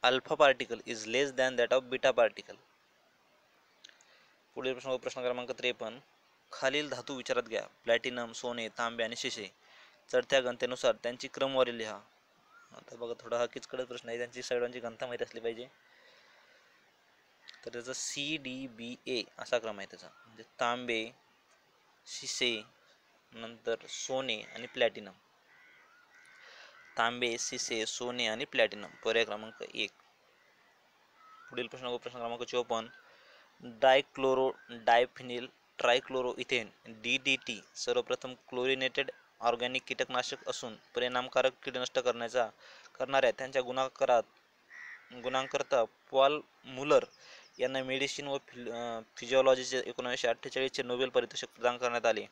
alpha particle is less than that of beta particle. पुढील प्रश्न क्रमांक 53. खालील धातू विचारात घ्या. प्लॅटिनम, सोने, तांबे आणि शिसे चढत्या घनतेनुसार त्यांची क्रमवारी लिहा. आता बघा थोडा हा किचकटच प्रश्न आहे, त्यांची सगळ्यांची घनता माहिती असली पाहिजे. तर त्याचा CDBA असा क्रम आहे त्याचा. म्हणजे तांबे, शिसे, नंतर सोने आणि प्लॅटिनम. तांबे, शिसे, सोने आणि प्लॅटिनम. पर्याय क्रमांक 1. पुढील प्रश्न क्रमांक 54. डायक्लोरो डायफिनिल ट्रायक्लोरोइथेन DDT सर्वप्रथम क्लोरिनेटेड ऑर्गॅनिक कीटकनाशक असून परिणामकारक कीड नष्ट करणाऱ्या त्यांच्या गुणांकरता पॉल मुलर यांना मेडिसिन व फिजिओलॉजीचे 1948 नोबेल पारितोषिक प्रदान करण्यात आले.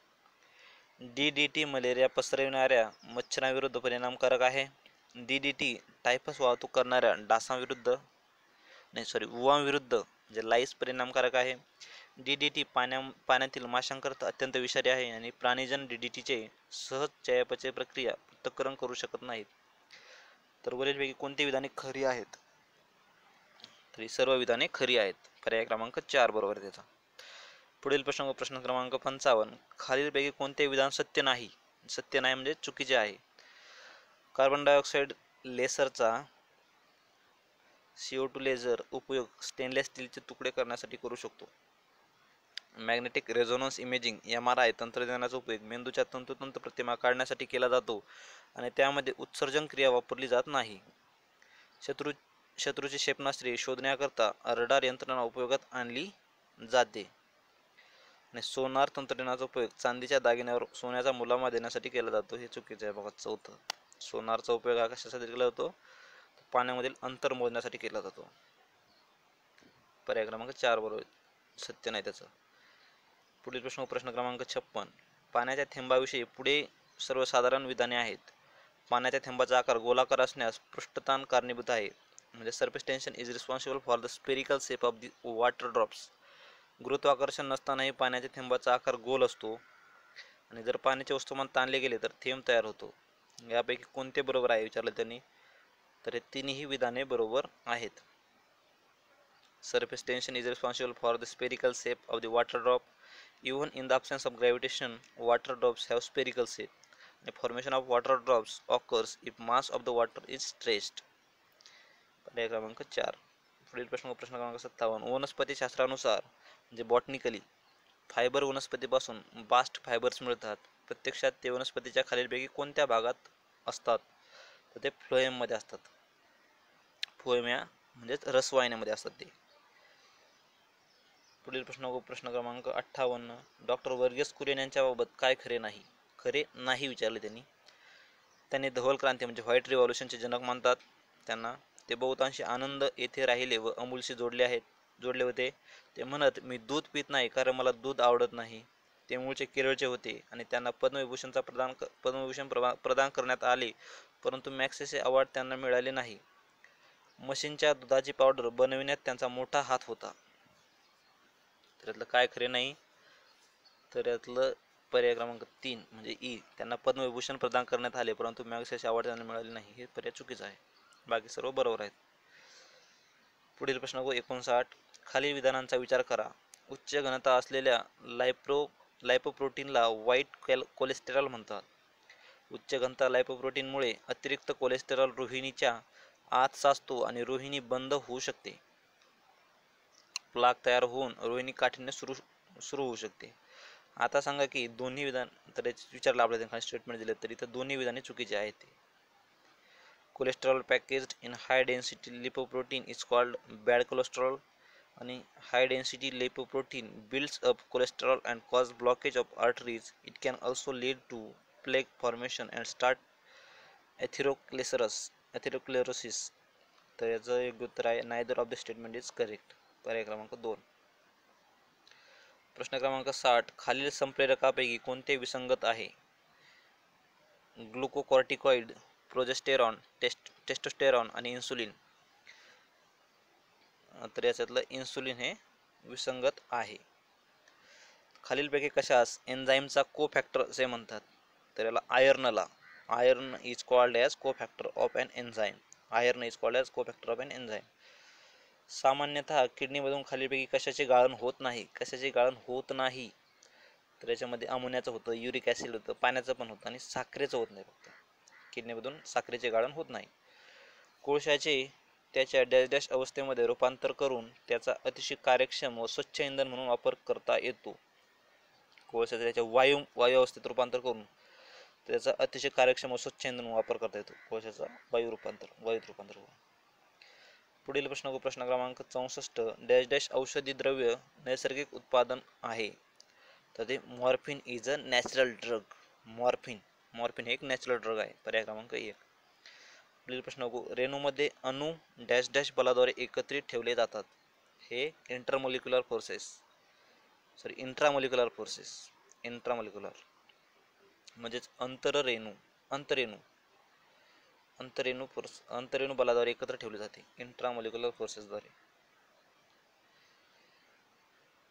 DDT मलेरिया पसरविणाऱ्या मच्छरांविरुद्ध परिणामकारक आहे. DDT टायफस वाहतूक करणाऱ्या उवांविरुद्ध म्हणजे लाईस परिणामकारक आहे. DDT पाण्यातील माशांकरता अत्यंत विषारी आहे आणि प्राणीजन DDTचे सहज चयापचय प्रक्रिया पृथक्करण करू शकत नाहीत. तर वरीलपैकी कोणती विधाने खरी आहेत? तर सर्व विधाने खरी आहेत. पर्याय क्रमांक 4 बरोबर त्याचा. पुढील प्रश्न क्रमांक 55. खालीलपैकी कोणते विधान सत्य नाही म्हणजे चुकीचे आहे? कार्बन डायऑक्साईड लेसरचा CO2 लेझर उपयोग स्टेनलेस स्टीलचे तुकडे करण्यासाठी करू शकतो. मॅग्नेटिक रेझोनन्स इमेजिंग MRI तंत्रज्ञानाचा उपयोग मेंदूच्या तंतोतंत प्रतिमा काढण्यासाठी केला जातो आणि त्यामध्ये उत्सर्जन क्रिया वापरली जात नाही. शत्रूची क्षेपणास्त्रे शोधण्याकरता रडार यंत्रणा उपयोगात आणली जाते. आणि सोनार तंत्रज्ञानाचा उपयोग चांदीच्या दागिन्यावर सोन्याचा मुलामा देण्यासाठी केला जातो, हे चुकीचं आहे बघा. चौथं, सोनारचा उपयोग हा कशासाठी केला जातो? पाण्यामधील अंतर मोजण्यासाठी केला जातो. पर्याय क्रमांक 4 बरोबर, सत्य नाही त्याचं. पुढील प्रश्न क्रमांक 56. पाण्याच्या थेंबाविषयी पुढे सर्वसाधारण विधाने आहेत. पाण्याच्या थेंबाचा आकार गोलाकार असण्यास पृष्ठताण कारणीभूत आहे. म्हणजे surface tension is responsible for the spherical shape of the water drops. गुरुत्वाकर्षण नसतानाही पाण्याच्या थेंबाचा आकार गोल असतो आणि जर पाण्याचे वस्तुमान ताणले गेले तर थेंब तयार होतो. यापैकी कोणते बरोबर आहे विचारलं त्यांनी, तर हे तिन्ही विधाने बरोबर आहेत. Surface tension is responsible for the spherical shape of the water drop. Even in the absence of gravitation, water drops have spherical shape. The formation of water drops occurs if mass of the water is stretched. पर्याय क्रमांक 4. पुढील प्रश्न क्रमांक 57. वनस्पती शास्त्रानुसार म्हणजे botanically fibre वनस्पतीपासून bast fibres मिळतात. प्रत्यक्षात ते वनस्पतीच्या खालीलपैकी कोणत्या भागात असतात? तर ते फ्लोएममध्ये असतात. फ्लोएम म्हणजेच रसवाहिन्यामध्ये असतात ते. पुढील प्रश्न क्रमांक 58. डॉक्टर वर्गीस कुरियन यांच्याबाबत काय खरे नाही? खरे नाही विचारले त्यांनी धवल क्रांती म्हणजे व्हाईट रिव्हॉल्युशनचे जनक मानतात त्यांना. ते बहुतांशी आनंद येथे राहिले व अमूलशी जोडले होते. ते म्हणत, मी दूध पित नाही कारण मला दूध आवडत नाही. ते मूळचे केरळचे होते आणि त्यांना पद्मविभूषण प्रदान करण्यात आले, परंतु मॅक्सेसे अवॉर्ड त्यांना मिळाले नाही. म्हशींच्या दुधाची पावडर बनविण्यात त्यांचा मोठा हात होता. तर यातलं काय खरे नाही? तर यातलं पर्याय क्रमांक 3 म्हणजे ई, त्यांना पद्मविभूषण प्रदान करण्यात आले परंतु मॅग्सेसे अवॉर्ड त्यांना मिळाले नाही, हे पर्याय चुकीचं आहे. बाकी सर्व बरोबर आहेत. पुढील प्रश्न 59. खालील विधानांचा विचार करा. उच्च घनता असलेल्या लायपोप्रोटीनला व्हाईट कोलेस्टेरॉल म्हणतात. उच्च घनता लायपोप्रोटीनमुळे अतिरिक्त कोलेस्टेरॉल रोहिणीच्या आत साचतो आणि रोहिणी बंद होऊ शकते. प्लाक तयार होऊन रोहिणी काठीने सुरू होऊ शकते. आता सांगा की दोन्ही विधान, तर विचारलं आपल्या खाली स्टेटमेंट दिले तर इथं दोन्ही विधाने चुकीचे आहेत. Cholesterol packaged in high density lipoprotein is called bad cholesterol आणि high density lipoprotein builds up cholesterol and cause blockage of arteries. It can also lead to plaque formation and start atherosclerosis. तर याचं योग्य उत्तर आहे neither of the statement is correct. पर्याय क्रमांक 2. प्रश्न क्रमांक 60. खालील संप्रेरकापैकी कोणते विसंगत आहे? ग्लुकोकॉर्टिकॉइड, प्रोजेस्टेरॉन, टेस्टोस्टेरॉन आणि इन्सुलिन. तर याच्यातलं इन्सुलिन हे विसंगत आहे. खालीलपैकी कशास एन्झाईमचा कोफॅक्टर असे म्हणतात? तर याला iron is called as cofactor of an enzyme. सामान्यतः किडनीमधून खालीलपैकी कशाचे गाळण होत नाही? तर याच्यामध्ये अमोनियाचं होतं, युरिक ॲसिड होतं, पाण्याचं पण होतं आणि साखरेचं होत नाही. फक्त किडनीमधून साखरेचे गाळण होत नाही. कोळशाचे त्याच्या डॅश अवस्थेमध्ये रूपांतर करून त्याचा अतिशय कार्यक्षम व स्वच्छ इंधन म्हणून वापर करता येतो. कोळशाचे त्याच्या वायू अवस्थेत रूपांतर करून त्याचा अतिशय कार्यक्षम व स्वच्छ इंधन वापर करता येतो. कोळशाचा वायूत रूपांतर करून. पुढील प्रश्न क्रमांक 64. डॅश औषधी द्रव्य नैसर्गिक उत्पादन आहे? तर ते morphine is a natural drug. Morphine हे एक नॅचरल ड्रग आहे. पर्याय क्रमांक 1. पुढील प्रश्न रेणूमध्ये अणू डॅश बलाद्वारे एकत्रित ठेवले जातात. हे इंट्रामोलिक्युलर म्हणजेच अंतरेणू बलाद्वारे एकत्र ठेवले जाते इंट्रामोलिक्युलर फोर्सेसद्वारे.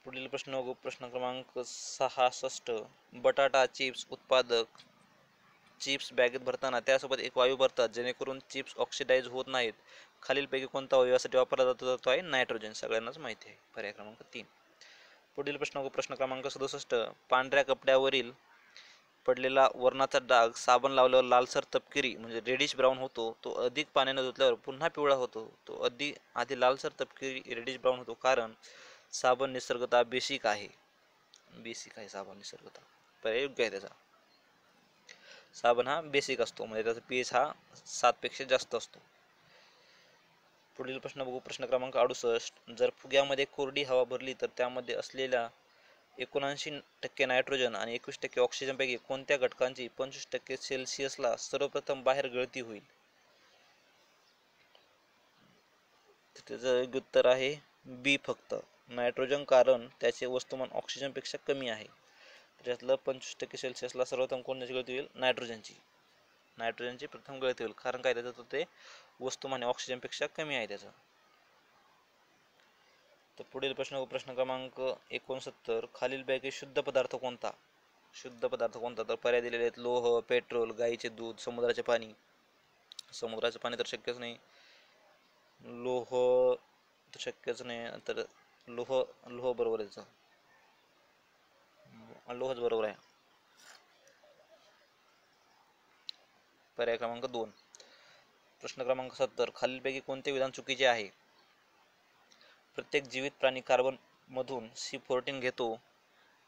पुढील प्रश्न क्रमांक 66. बटाटा चिप्स उत्पादक चिप्स बॅगेत भरताना त्यासोबत एक वायू भरतात जेणेकरून चिप्स ऑक्सिडाइज होत नाहीत. खालीलपैकी कोणता वायू यासाठी वापरला जातो? तो आहे नायट्रोजन. सगळ्यांनाच माहिती आहे. पर्याय क्रमांक 3. पुढील प्रश्न क्रमांक 67. पांढऱ्या कपड्यावरील पडलेला वर्णाचा डाग साबण लावल्यावर लालसर तपकिरी म्हणजे रेडिश ब्राऊन होतो. तो अधिक पाण्याने धुतल्यावर पुन्हा पिवळा होतो. तो आधी लालसर तपकिरी रेडिश ब्राऊन होतो कारण साबण निसर्गतः बेसिक आहे. साबण निसर्गतः. पर्याय योग्य आहे त्याचा. साबण हा बेसिक असतो म्हणजे त्याचा पीएच हा 7 पेक्षा जास्त असतो. पुढील प्रश्न क्रमांक 68. जर फुग्यामध्ये कोरडी हवा भरली तर त्यामध्ये असलेल्या 79% नायट्रोजन आणि 21% ऑक्सिजनपैकी कोणत्या घटकांची 25% सेल्सिअसला सर्वप्रथम बाहेर गळती होईल? त्याचं योग्य उत्तर आहे बी फक्त नायट्रोजन, कारण त्याचे वस्तुमान ऑक्सिजनपेक्षा कमी आहे. त्यातलं 25% सेल्सिअसला सर्वप्रथम कोणत्याची गळती होईल? नायट्रोजनची प्रथम गळती होईल, कारण काय त्याचं ते वस्तुमान ऑक्सिजनपेक्षा कमी आहे त्याचं. तर पुढील प्रश्न क्रमांक 69, खालीलपैकी शुद्ध पदार्थ कोणता? तर पर्याय दिलेले आहेत लोह, पेट्रोल, गाईचे दूध, समुद्राचे पाणी. समुद्राचे पाणी तर शक्यच नाही, लोह तर शक्यच नाही, तर लोह बरोबर आहे, लोहच बरोबर आहे. पर्याय क्रमांक 2. प्रश्न क्रमांक 70, खालीलपैकी कोणते विधान चुकीचे आहे? प्रत्येक जीवित प्राणी कार्बन मधून C14 घेतो.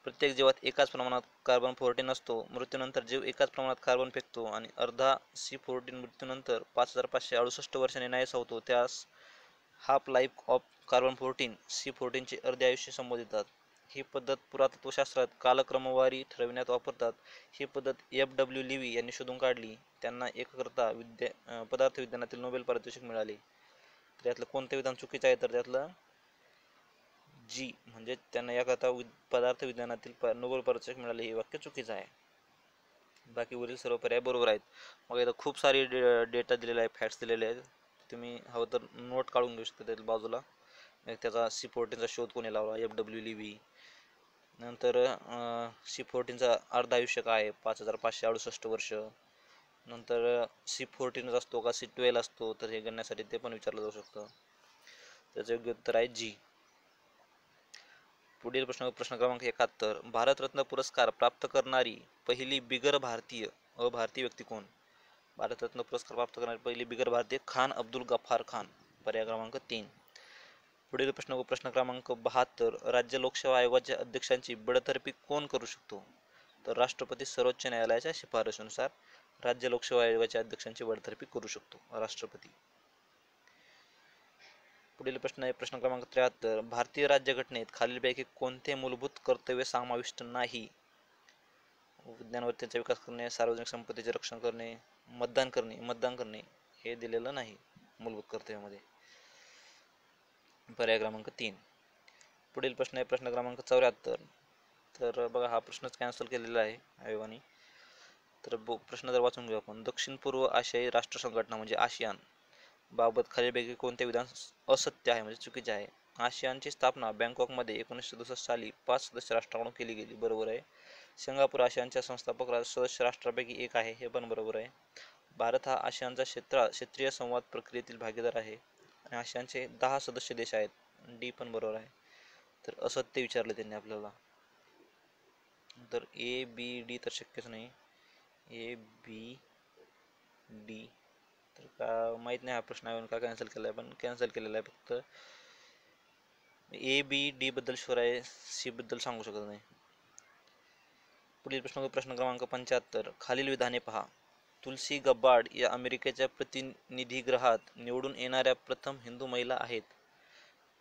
प्रत्येक जीवात एकाच प्रमाणात कार्बन 14 असतो. मृत्यूनंतर जीव एकाच प्रमाणात कार्बन फेकतो आणि अर्धा C14 मृत्यूनंतर 5568 वर्षांनी नाहीसा होतो. त्यास half life of carbon 14 C14 चे अर्धे आयुष्य संबोधितात. ही पद्धत पुरातत्वशास्त्रात कालक्रमवारी ठरविण्यात वापरतात. ही पद्धत F.W. लिवी यांनी शोधून काढली. त्यांना एककर्ता पदार्थ विज्ञानातील नोबेल पारितोषिक मिळाले. त्यातलं कोणतं विधान चुकीचं आहे? तर त्यातलं जी, म्हणजे त्यांना याकरता पदार्थ विज्ञानातील नोबेल पारितोषिक मिळाले हे वाक्य चुकीचं आहे. बाकी वरील सर्व पर्याय बरोबर आहेत. मग इथं खूप सारी डेटा दिलेला आहे, फॅक्ट्स दिलेले आहेत. तुम्ही हवं तर नोट काढून घेऊ शकता त्याच्या बाजूला. त्याचा C14चा शोध कोणी लावला? F.W. लिवी. नंतर C14चा अर्ध आयुष्य काय आहे? 5568 वर्ष. नंतर C14 असतो का C12 असतो? तर हे गणण्यासाठी ते पण विचारलं जाऊ शकतं. त्याचं योग्य उत्तर आहे जी. पुढील प्रश्न क्रमांक 71, भारतरत्न पुरस्कार प्राप्त करणारी पहिली बिगर भारतीय अभारतीय व्यक्ती कोण? भारतरत्न पुरस्कार प्राप्त करणारी पहिली बिगर भारतीय खान अब्दुल गफ्फार खान. पर्याय क्रमांक 3. पुढील प्रश्न क्रमांक 72, राज्य लोकसेवा आयोगाच्या अध्यक्षांची बडतर्फी कोण करू शकतो? तर राष्ट्रपती सर्वोच्च न्यायालयाच्या शिफारशीनुसार राज्य लोकसेवा आयोगाच्या अध्यक्षांची बडतर्फी करू शकतो राष्ट्रपती. पुढील प्रश्न क्रमांक 73, भारतीय राज्यघटनेत खालीलपैकी कोणते मूलभूत कर्तव्य समाविष्ट नाही? विज्ञानवृत्तीचा विकास करणे, सार्वजनिक संपत्तीचे रक्षण करणे, मतदान करणे हे दिलेलं नाही मूलभूत कर्तव्यामध्ये. पर्याय क्रमांक 3. पुढील प्रश्न क्रमांक 74. तर बघा हा प्रश्नच कॅन्सल केलेला आहे आयोगाने. तर प्रश्न जर वाचून घेऊ आपण. दक्षिण पूर्व आशियाई राष्ट्र संघटना म्हणजे आसियान बाबत खालीलपैकी कोणते विधान असत्य आहे, म्हणजे चुकीचे आहे? आसियानची स्थापना बँकॉकमध्ये 1967 साली 5 सदस्य राष्ट्रांकडून केली गेली, बरोबर आहे. सिंगापूर आसियानच्या संस्थापक सदस्य राष्ट्रांपैकी एक आहे, हे पण बरोबर आहे. भारत हा आसियानचा क्षेत्रीय संवाद प्रक्रियेतील भागीदार आहे आणि आसियानचे 10 सदस्य देश आहेत, डी पण बरोबर आहे. तर असत्य विचारले त्यांनी आपल्याला. तर ए बी डी तर शक्यच नाही, ए बी डी तर का माहीत नाही हा प्रश्न आहे का कॅन्सल केला आहे, पण कॅन्सल केलेला आहे. फक्त ए बी डी बद्दल शुअर आहे, सी बद्दल सांगू शकत नाही. पुढील प्रश्न क्रमांक 75, खालील विधाने पहा. तुलसी गब्बार्ड या अमेरिकेच्या प्रतिनिधीगृहात निवडून येणाऱ्या प्रथम हिंदू महिला आहेत.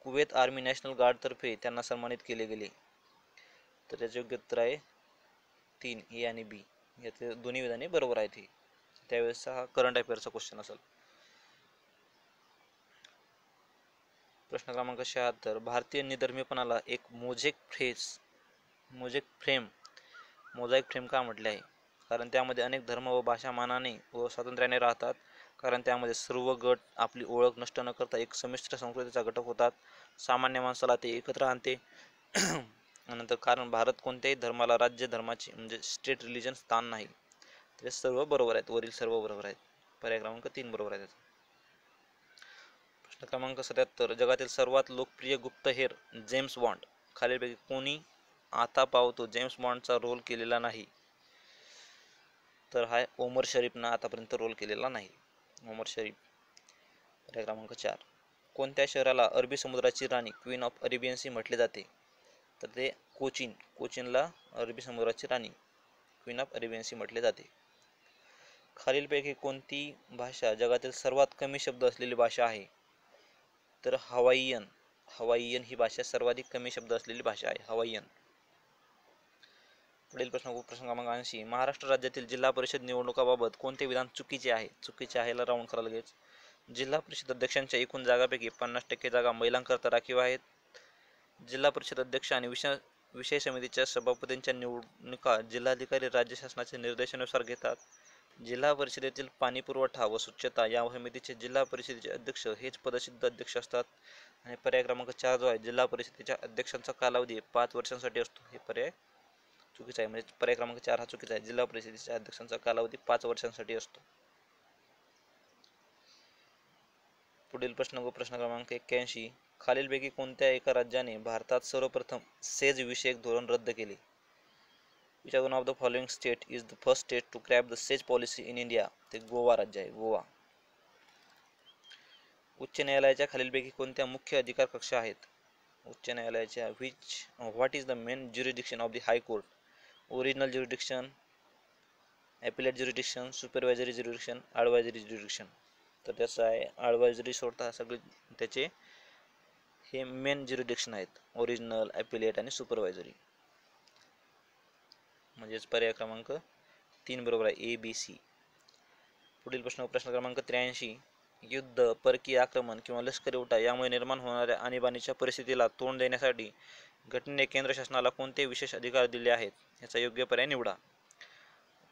कुवेत आर्मी नॅशनल गार्ड तर्फे त्यांना सन्मानित केले गेले. तर त्याचे योग्य उत्तर आहे 3, ए आणि बी. याचे दोन्ही विधाने बरोबर आहेत. ही त्यावेळेस हा करंट अफेअरचा क्वेश्चन असेल. प्रश्न क्रमांक 76, भारतीय निधर्मीपणाला एक मोझॅक फ्रेम का म्हटले आहे? कारण त्यामध्ये अनेक धर्म व भाषा मानाने व स्वातंत्र्याने राहतात. कारण त्यामध्ये सर्व गट आपली ओळख नष्ट न करता एक संमिश्र संस्कृतीचा घटक होतात. सामान्य माणसाला ते एकत्र आणते. नंतर कारण भारत कोणत्याही धर्माला राज्य धर्माचे म्हणजे स्टेट रिलिजन स्थान नाही. ते सर्व बरोबर आहेत, वरील सर्व बरोबर आहेत. पर्याय क्रमांक 3 बरोबर आहे. प्रश्न क्रमांक 77, जगातील सर्वात लोकप्रिय गुप्तहेर जेम्स बॉन्ड खालीलपैकी कोणी आता पावतो जेम्स बॉन्डचा रोल केलेला नाही? तर हा ओमर शरीफनं आतापर्यंत रोल केलेला नाही, ओमर शरीफ. पर्याय क्रमांक 4, कोणत्या शहराला अरबी समुद्राची राणी क्वीन ऑफ अरेबियन सी म्हटले जाते? तर ते कोचीनला अरबी समुद्राची राणी क्वीन ऑफ अरेबियन सी म्हटले जाते. खालीलपैकी कोणती भाषा जगातील सर्वात कमी शब्द असलेली भाषा आहे? तर हवाईयन ही भाषा सर्वाधिक कमी शब्द असलेली भाषा आहे, हवाईयन. पुढील प्रश्न क्रमांक 80. महाराष्ट्र राज्यातील जिल्हा परिषद निवडणुकाबाबत कोणते विधान चुकीचे आहे? चुकीचे आहे ला राऊंड करा लगेच. जिल्हा परिषद अध्यक्षांच्या एकूण जागापैकी 50% जागा महिलांकरता राखीव आहेत. जिल्हा परिषद अध्यक्ष आणि विषय समितीच्या सभापतींच्या निवडणुका जिल्हाधिकारी राज्य शासनाच्या निर्देशानुसार घेतात. जिल्हा परिषदेतील पाणी पुरवठा व स्वच्छता या समितीचे जिल्हा परिषदेचे अध्यक्ष हेच पदसिद्ध अध्यक्ष असतात. आणि पर्याय क्रमांक 4 जो आहे, जिल्हा परिषदेच्या अध्यक्षांचा कालावधी 5 वर्षांसाठी असतो. हे पर्याय चुकीचा आहे, म्हणजे पर्याय क्रमांक 4 हा चुकीचा आहे. जिल्हा परिषदेच्या अध्यक्षांचा कालावधी 5 वर्षांसाठी असतो. पुढील प्रश्न क्रमांक 81. खालीलपैकी कोणत्या एका राज्याने भारतात सर्वप्रथम सेज विषयक धोरण रद्द केले? Which one of the following state is the first state to scrap the SEZ policy in India? ते गोवा राज्य आहे, गोवा. उच्च न्यायालयाच्या खालीलपैकी कोणत्या मुख्य अधिकार कक्षा आहेत? उच्च न्यायालयाच्या what is the main jurisdiction of the high court? Original jurisdiction, appellate jurisdiction, supervisory jurisdiction, advisory jurisdiction. तर त्याचं आहे ॲडवायझरी सोडता सगळे त्याचे हे मेन ज्युरिडिक्शन आहेत, ओरिजिनल, ॲपिलेट आणि सुपरवायझरी. म्हणजेच पर्याय क्रमांक 3 बरोबर आहे, ABC. पुढील प्रश्न क्रमांक 83. युद्ध, परकीय आक्रमण किंवा लष्करी उठाव यामुळे निर्माण होणाऱ्या आणीबाणीच्या परिस्थितीला तोंड देण्यासाठी घटनेने केंद्र शासनाला कोणते विशेष अधिकार दिले आहेत? याचा योग्य पर्याय निवडा.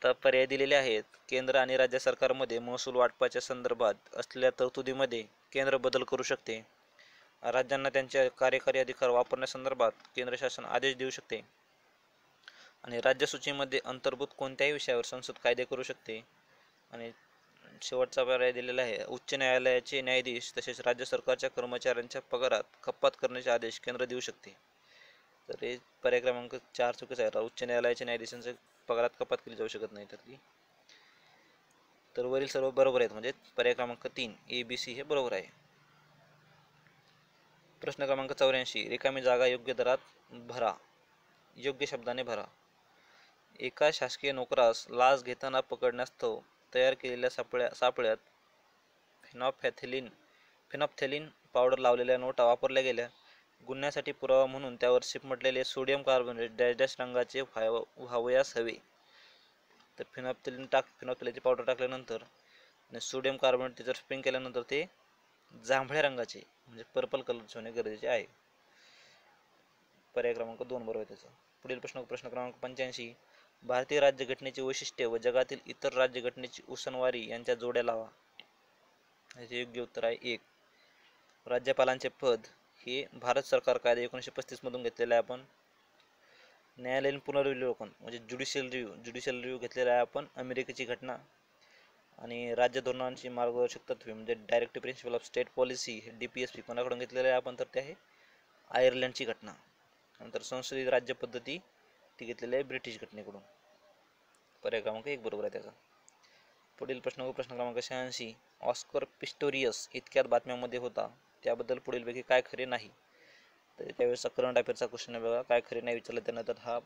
तर पर्याय दिलेले आहेत. केंद्र आणि राज्य सरकारमध्ये महसूल वाटपाच्या संदर्भात असलेल्या तरतुदीमध्ये केंद्र बदल करू शकते. राज्यांना त्यांच्या कार्यकारी अधिकार वापरण्यासंदर्भात केंद्र शासन आदेश देऊ शकते. आणि राज्यसूचीमध्ये अंतर्भूत कोणत्याही विषयावर संसद कायदे करू शकते. आणि शेवटचा पर्याय दिलेला आहे. उच्च न्यायालयाचे न्यायाधीश तसेच राज्य सरकारच्या कर्मचाऱ्यांच्या पगारात कपात करण्याचे आदेश केंद्र देऊ शकते. तर हे पर्याय क्रमांक 4 चुकीचा आहे. उच्च न्यायालयाच्या न्यायाधीशांच्या पगारात कपात केली जाऊ शकत नाही त्यातली. तर वरील सर्व बरोबर आहेत, म्हणजे पर्याय क्रमांक 3 ABC हे बरोबर आहे. प्रश्न क्रमांक 84. रिकामी जागा योग्य दरात भरा. योग्य शब्दाने भरा. एका शासकीय नोकरास लाच घेताना पकडण्यास्तव तयार केलेल्या सापळ्यात फेनॉप्थेलिन पावडर लावलेल्या नोटा वापरल्या गेल्या. गुन्ह्यासाठी पुरावा म्हणून त्यावर शिपमटलेले सोडियम कार्बोनेट डॅश रंगाचे व्हावयास हवे. तर फेनॉप्थेलिनची पावडर टाकल्यानंतर आणि सोडियम कार्बोनेट त्याच्यावर स्प्रिंग केल्यानंतर ते जांभळ्या रंगाचे म्हणजे पर्पल कलरचे होणे गरजेचे आहे. पर्याय क्रमांक 2 बरोबर आहे त्याचा. पुढील प्रश्न क्रमांक 85. भारतीय राज्यघटनेची वैशिष्ट्ये व जगातील इतर राज्यघटनेची उसनवारी यांच्या जोड्या लावा. याचे योग्य उत्तर आहे 1. राज्यपालांचे पद हे भारत सरकार कायदा 1935 मधून घेतलेले आहे आपण. न्यायालयीन पुनर्विलोकन म्हणजे ज्युडिशियल रिव्ह्यू घेतलेला आहे आपण, अमेरिकेची घटना. आणि राज्य धोरणांची मार्गदर्शक तत्वे म्हणजे directive principle of state policy हे DPSP कोणाकडून घेतलेले आहे आपण? तर ते आहे आयर्लंडची घटना. नंतर संसदीय राज्य पद्धती ती घेतलेली आहे ब्रिटिश घटनेकडून. पर्याय क्रमांक 1 बरोबर आहे त्याचा. पुढील प्रश्न क्रमांक 86. ऑस्कर पिस्टोरियस इतक्यात बातम्यामध्ये होता, त्याबद्दल पुढीलपैकी काय खरे नाही? तर त्यावेळेसचा करंट अफेअरचा क्वेश्चन आहे बघा, काय खरे नाही विचारलं त्यांना. तर हा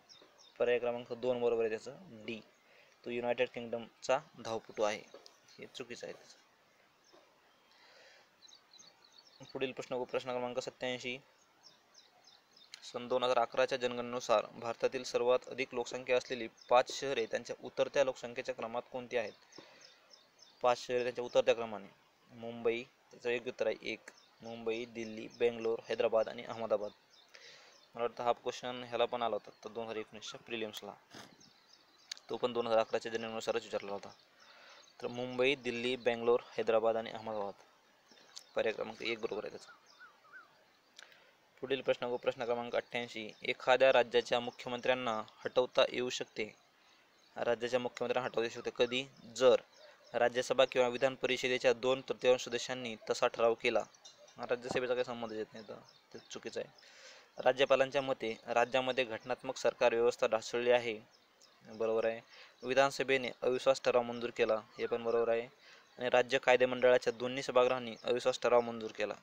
पर्याय क्रमांक 2 बरोबर आहे त्याचा, D. तो युनायटेड किंगडमचा धावपटू आहे. हे चुकीचं आहे त्याचं. पुढील प्रश्न क्रमांक 87. सन 2011च्या जनगणनेनुसार भारतातील सर्वात अधिक लोकसंख्या असलेली 5 शहरे त्यांच्या उतरत्या लोकसंख्येच्या क्रमात कोणती आहेत? 5 शहरे त्यांच्या उतरत्या क्रमाने. मुंबई, त्याचं योग्य उत्तर आहे 1. मुंबई, दिल्ली, बेंगलोर, हैदराबाद आणि अहमदाबाद. मला वाटतं हा क्वेश्चन ह्याला पण आला होता तर 2019च्या प्रिलिम्सला. तो पण 2011च्या जनगणनेनुसारच विचारला होता. तर मुंबई, दिल्ली, बेंगलोर, हैदराबाद आणि अहमदाबाद. पर्याय क्रमांक 1 बरोबर आहे त्याचा. पुढील प्रश्न क्रमांक 88. एखाद्या राज्याच्या मुख्यमंत्र्यांना हटवता येऊ शकते. राज्याच्या मुख्यमंत्र्यांना हटवता येऊ शकते कधी? जर राज्यसभा किंवा विधान परिषदेच्या 2/3 सदस्यांनी तसा ठराव केला. राज्यसभेचा काही संबंध येत नाही, तर ते चुकीचं आहे. राज्यपालांच्या मते राज्यामध्ये घटनात्मक सरकार व्यवस्था ढासळली आहे. बरोबर आहे. विधानसभेने अविश्वास ठराव मंजूर केला. हे पण बरोबर आहे. आणि राज्य कायदेमंडळाच्या दोन्ही सभागृहांनी अविश्वास ठराव मंजूर केला.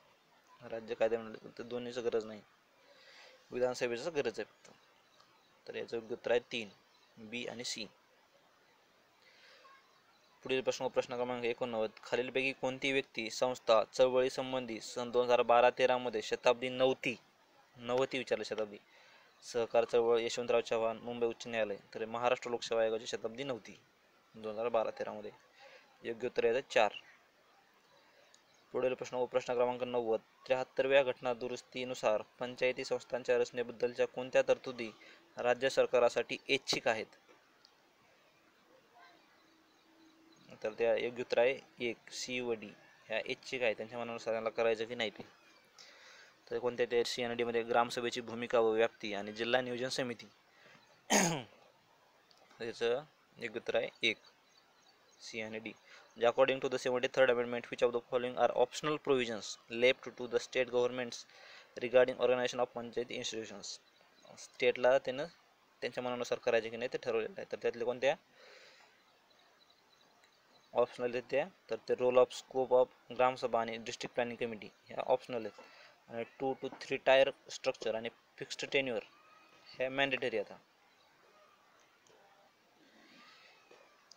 राज्य कायदेमंडळ तर दोन्हीचं गरज नाही, विधानसभेचं गरज आहे फक्त. तर याचं योग्य उत्तर आहे 3, B आणि C. पुढील प्रश्न क्रमांक 89. खालीलपैकी कोणती व्यक्ती, संस्था, चळवळी संबंधी सन 2012-13 मध्ये शताब्दी नवती विचारले शताब्दी सहकार चळवळ, यशवंतराव चव्हाण, मुंबई उच्च न्यायालय. तर महाराष्ट्र लोकसेवा आयोगाची शताब्दी नव्हती 2012-13 मध्ये. योग्य उत्तर आहे 4. पुढील प्रश्न क्रमांक 90. 73व्या घटना दुरुस्तीनुसार पंचायती संस्थांच्या रचनेबद्दलच्या कोणत्या तरतुदी राज्य सरकारासाठी ऐच्छिक आहेत? तर त्या योग्य उत्तर आहे 1. सी व डी ह्या ऐच्छिक आहे, त्यांच्या मनानुसार त्यांना करायचं की नाही ते. तर कोणत्या त्या सी आणि डी मध्ये ग्रामसभेची भूमिका व व्याप्ती आणि जिल्हा नियोजन समिती. त्याचं योग्य उत्तर आहे 1. सी आणि D. According to the 73rd Amendment, which of the following are optional provisions left to the state governments regarding organization of panchayat institutions? स्टेटला त्यानं त्यांच्या मनानुसार करायचे की नाही ते ठरवलेलं आहे. तर त्यातले कोणत्या ऑप्शनल आहेत त्या? तर ते रोल ऑफ स्कोप ऑफ ग्रामसभा आणि डिस्ट्रिक्ट प्लॅनिंग कमिटी ह्या ऑप्शनल आहेत. आणि 2 to 3 टायर स्ट्रक्चर आणि फिक्स्ड टेन्युअर ह्या मॅन्डेटरी आता.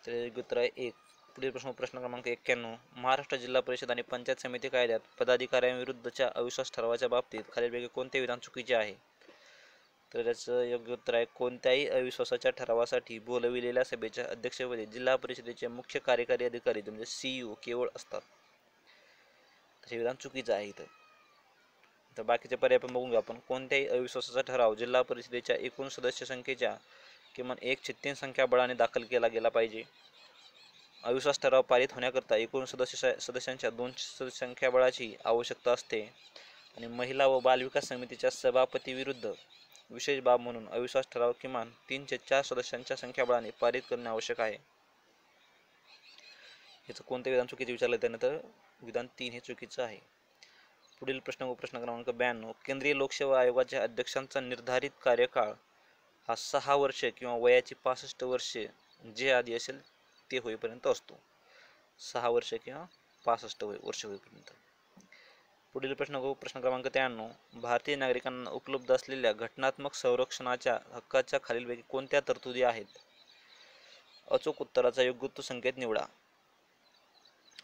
तर योग्य उत्तर आहे 1. पुढील प्रश्न क्रमांक 91. महाराष्ट्र जिल्हा परिषद आणि पंचायत समिती कायद्यात पदाधिकाऱ्यांविरुद्धच्या अविश्वास ठरावाच्या बाबतीत खालीलपैकी कोणते विधान चुकीचे आहे? तर त्याचं योग्य उत्तर आहे कोणत्याही अविश्वासाच्या ठरावासाठी बोलविलेल्या सभेच्या अध्यक्षपदी जिल्हा परिषदेचे मुख्य कार्यकारी अधिकारी म्हणजे सीईओ केवळ असतात. तर हे विधान चुकीचं आहे इथं. तर बाकीचे पर्याय पण बघून घ्या आपण. कोणत्याही अविश्वासाचा ठराव जिल्हा परिषदेच्या एकूण सदस्य संख्येच्या किमान 1/3 संख्याबळाने दाखल केला गेला पाहिजे. अविश्वास ठराव पारित होण्याकरता एकूण सदस्यांच्या 2 संख्याबळाची आवश्यकता असते. आणि महिला व बालविकास समितीच्या सभापती विरुद्ध विशेष बाब म्हणून अविश्वास ठराव किमान 3/4 सदस्यांच्या संख्याबळाने पारित करणे आवश्यक आहे. याचं कोणते विधान चुकीचे विचारले त्यानंतर विधान 3 हे चुकीचं आहे. पुढील प्रश्न क्रमांक 92. केंद्रीय लोकसेवा आयोगाच्या अध्यक्षांचा निर्धारित कार्यकाळ हा 6 वर्षे किंवा वयाची 65 वर्षे जे आधी असेल ते होईपर्यंत असतो. 6 वर्षे किंवा 65 वर्ष होईपर्यंत. पुढील प्रश्न क्रमांक 93. भारतीय नागरिकांना उपलब्ध असलेल्या घटनात्मक संरक्षणाच्या हक्काच्या खालीलपैकी कोणत्या तरतुदी आहेत? अचूक उत्तराचा योग्य संकेत निवडा.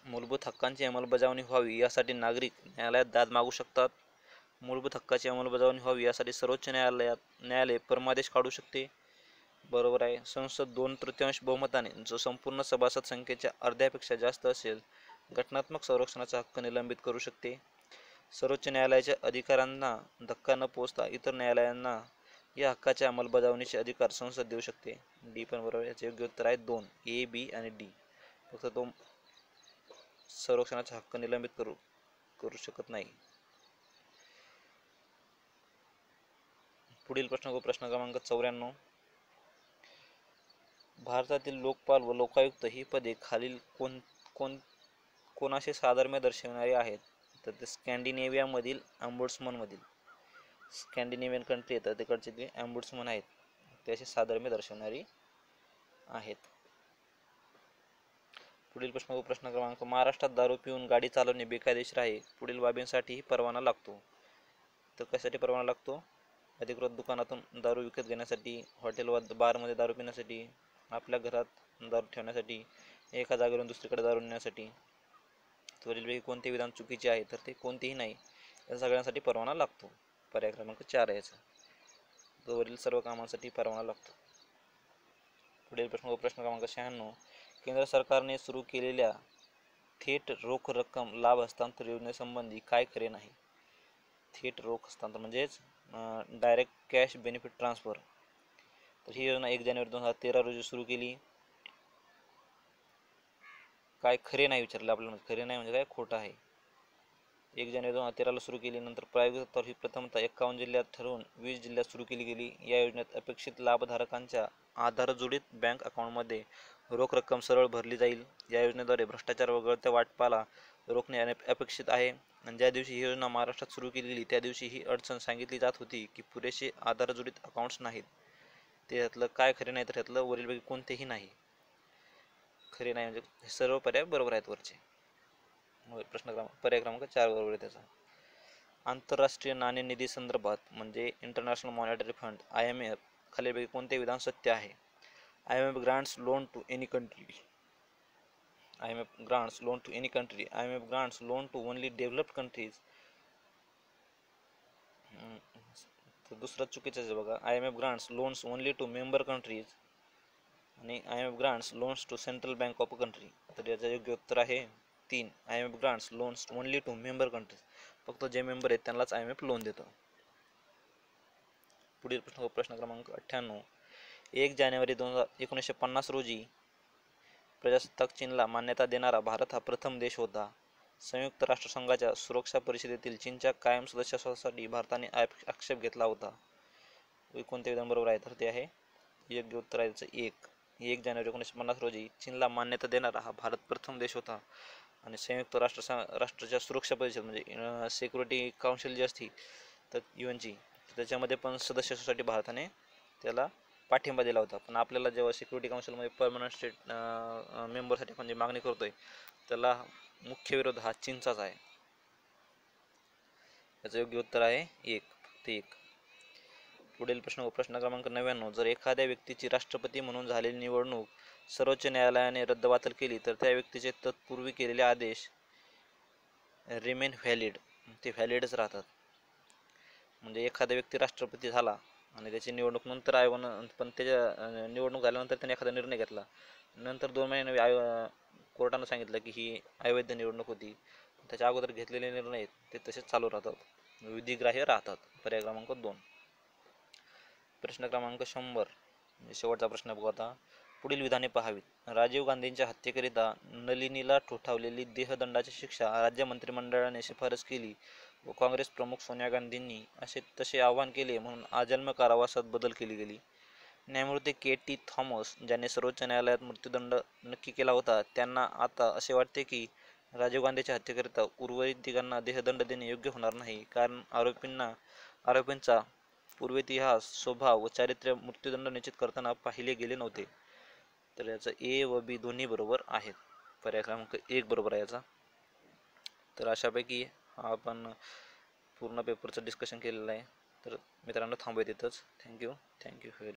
मूलभूत हक्कांची अंमलबजावणी व्हावी यासाठी नागरिक न्यायालयात दाद मागू शकतात. मूलभूत हक्काची अंमलबजावणी व्हावी यासाठी सर्वोच्च न्यायालय परमादेश काढू शकते. बरोबर आहे. संसद 2/3 बहुमताने जो संपूर्ण सभासद संख्येच्या अर्ध्यापेक्षा जास्त असेल घटनात्मक संरक्षणाचा हक्क निलंबित करू शकते. सर्वोच्च न्यायालयाच्या अधिकारांना धक्का न पोचता इतर न्यायालयांना या हक्काच्या अंमलबजावणीचे अधिकार संसद देऊ शकते. डी पण बरोबर. याचे योग्य उत्तर आहे 2. ए, बी आणि डी. फक्त तो संरक्षणाचा हक्क निलंबित करू शकत नाही. पुढील प्रश्न क्रमांक 94. भारतातील लोकपाल व लोकायुक्त ही पदे खालील कोणाशी साधर्म्य दर्शविणारी आहेत? तर ते स्कॅन्डिनेव्हियामधील ऑम्बुड्समनमधील स्कॅन्डिनेव्हियन कंट्री आहेत तिकडचे जे ऑम्बुड्समन आहेत त्याशी साधर्म्य दर्शवणारी आहेत. पुढील प्रश्न क्रमांक. महाराष्ट्रात दारू पिऊन गाडी चालवणे बेकायदेशीर आहे. पुढील बाबींसाठी परवाना लागतो. तर कशासाठी परवाना लागतो? अधिकृत दुकानातून दारू विकत घेण्यासाठी, हॉटेल व बारमध्ये दारू पिण्यासाठी, आपल्या घरात दारू ठेवण्यासाठी, एका जागेवरून दुसरीकडे दारू नेण्यासाठी. वरीलपैकी कोणते विधान चुकीचे आहे? तर ते कोणतेही नाही. या सगळ्यांसाठी परवाना लागतो. पर्याय क्रमांक 4 आहे याचा. वरील सर्व कामांसाठी परवाना लागतो. पुढील प्रश्न क्रमांक 96. केंद्र सरकारने सुरू केलेल्या थेट रोख रक्कम लाभ हस्तांतर योजनेसंबंधी काय खरे नाही? थेट रोख हस्तांतर म्हणजेच डायरेक्ट कॅश बेनिफिट ट्रान्सफर. तर ही योजना 1 जानेवारी 2013 रोजी सुरू केली. काय खरे नाही विचारले आपल्याला. खरे नाही म्हणजे काय? खोटं आहे. 1 जानेवारी 2013 सुरू केली. नंतर प्रायोगिक तत्त्वावर ही प्रथमतः 51 जिल्ह्यात ठरवून 20 जिल्ह्यात सुरू केली गेली. या योजनेत अपेक्षित लाभधारकांच्या आधार जोडित बँक अकाउंटमध्ये रोख रक्कम सरळ भरली जाईल. या योजनेद्वारे भ्रष्टाचार व गळत्या वाटपाला रोखणे अपेक्षित आहे. आणि ज्या दिवशी ही योजना महाराष्ट्रात सुरू केली गेली त्या दिवशी ही अडचण सांगितली जात होती की पुरेसे आधार जोडित अकाउंट्स नाहीत. त्यातलं काय खरे नाही? तर त्यातलं वरीलपैकी कोणतेही नाही. खरे नाही म्हणजे सर्व पर्याय बरोबर आहेत वरचे. पर्याय क्रमांक 4 बरोबर आहे त्याचा. आंतरराष्ट्रीय नाणेनिधी संदर्भात म्हणजे इंटरनॅशनल मॉनिटरी फंड IMF खालीलपैकी कोणते विधान सत्य आहे? IMF grants loan to any country. IMF grants loan to any country. IMF grants loan to only developed countries. तर दुसरं चुकीचं आहे बघा. IMF grants loans only to member countries आणि IMF grants loans to central bank of a country. तर याचं योग्य उत्तर आहे 3. IMF grants loans only to member countries. फक्त जे मेंबर आहेत त्यांनाच IMF लोन देतं. पुढील प्रश्न क्रमांक 98. 1 जानेवारी 1950 रोजी प्रजासत्ताक चीनला मान्यता देणारा भारत हा प्रथम देश होता. संयुक्त राष्ट्रसंघाच्या सुरक्षा परिषदेतील चीनच्या कायम सदस्यत्वासाठी भारताने आक्षेप घेतला होता. कोणते विधान बरोबर आहे? तर ते आहे योग्य उत्तर आहे त्याचं 1. 1 जानेवारी 1950 रोजी चीनला मान्यता देणारा हा भारत प्रथम देश होता आणि संयुक्त राष्ट्राच्या सुरक्षा परिषद म्हणजे सिक्युरिटी काउन्सिल जी असते तर UNची, त्याच्यामध्ये पण सदस्यत्वासाठी भारताने त्याला पाठिंबा दिला होता. पण आपल्याला जेव्हा सिक्युरिटी काउन्सिलमध्ये परमनंट स्टेट मेंबरसाठी आपण जी मागणी करतोय त्याला मुख्य विरोध हा चीनचाच आहे. याचं योग्य उत्तर आहे 1. पुढील प्रश्न क्रमांक 99. जर एखाद्या व्यक्तीची राष्ट्रपती म्हणून झालेली निवडणूक सर्वोच्च न्यायालयाने रद्दबातल केली तर त्या व्यक्तीचे तत्पूर्वी केलेले आदेश रिमेन व्हॅलिड, ते व्हॅलिडच राहतात. म्हणजे एखादा व्यक्ती राष्ट्रपती झाला आणि त्याची निवडणूक नंतर आयोगानं, पण त्याच्या निवडणूक झाल्यानंतर त्याने एखादा निर्णय घेतला, नंतर 2 महिने कोर्टानं सांगितलं की ही अवैध निवडणूक होती, त्याच्या अगोदर घेतलेले निर्णय ते तसेच चालू राहतात, विधिग्राह्य राहतात. पर्याय क्रमांक 2. प्रश्न क्रमांक 100. शेवटचा प्रश्न बघू आता. पुढील विधाने पाहावीत. राजीव गांधींच्या हत्येकरिता नलिनीला ठोठावलेली देहदंडाची शिक्षा राज्य मंत्रिमंडळाने शिफारस केली व काँग्रेस प्रमुख सोनिया गांधींनी तसे आवाहन केले म्हणून आजन्म कारावासात बदल केली गेली. न्यायमूर्ती KT थॉमस ज्यांनी सर्वोच्च न्यायालयात मृत्यूदंड नक्की केला होता त्यांना आता असे वाटते की राजीव गांधीच्या हत्येकरिता उर्वरित तिघांना देहदंड देणे योग्य होणार नाही, कारण आरोपींचा पूर्वेतिहास, स्वभाव व चारित्र्य मृत्यूदंड निश्चित करताना पाहिले गेले नव्हते. तर याचं A व B दोन्ही बरोबर आहेत. पर्याय क्रमांक 1 बरोबर आहे याचा. तर अशापैकी आपण पूर्ण पेपरचं डिस्कशन केलेलं आहे. तर मित्रांनो थांबूया तिथंच. थँक्यू.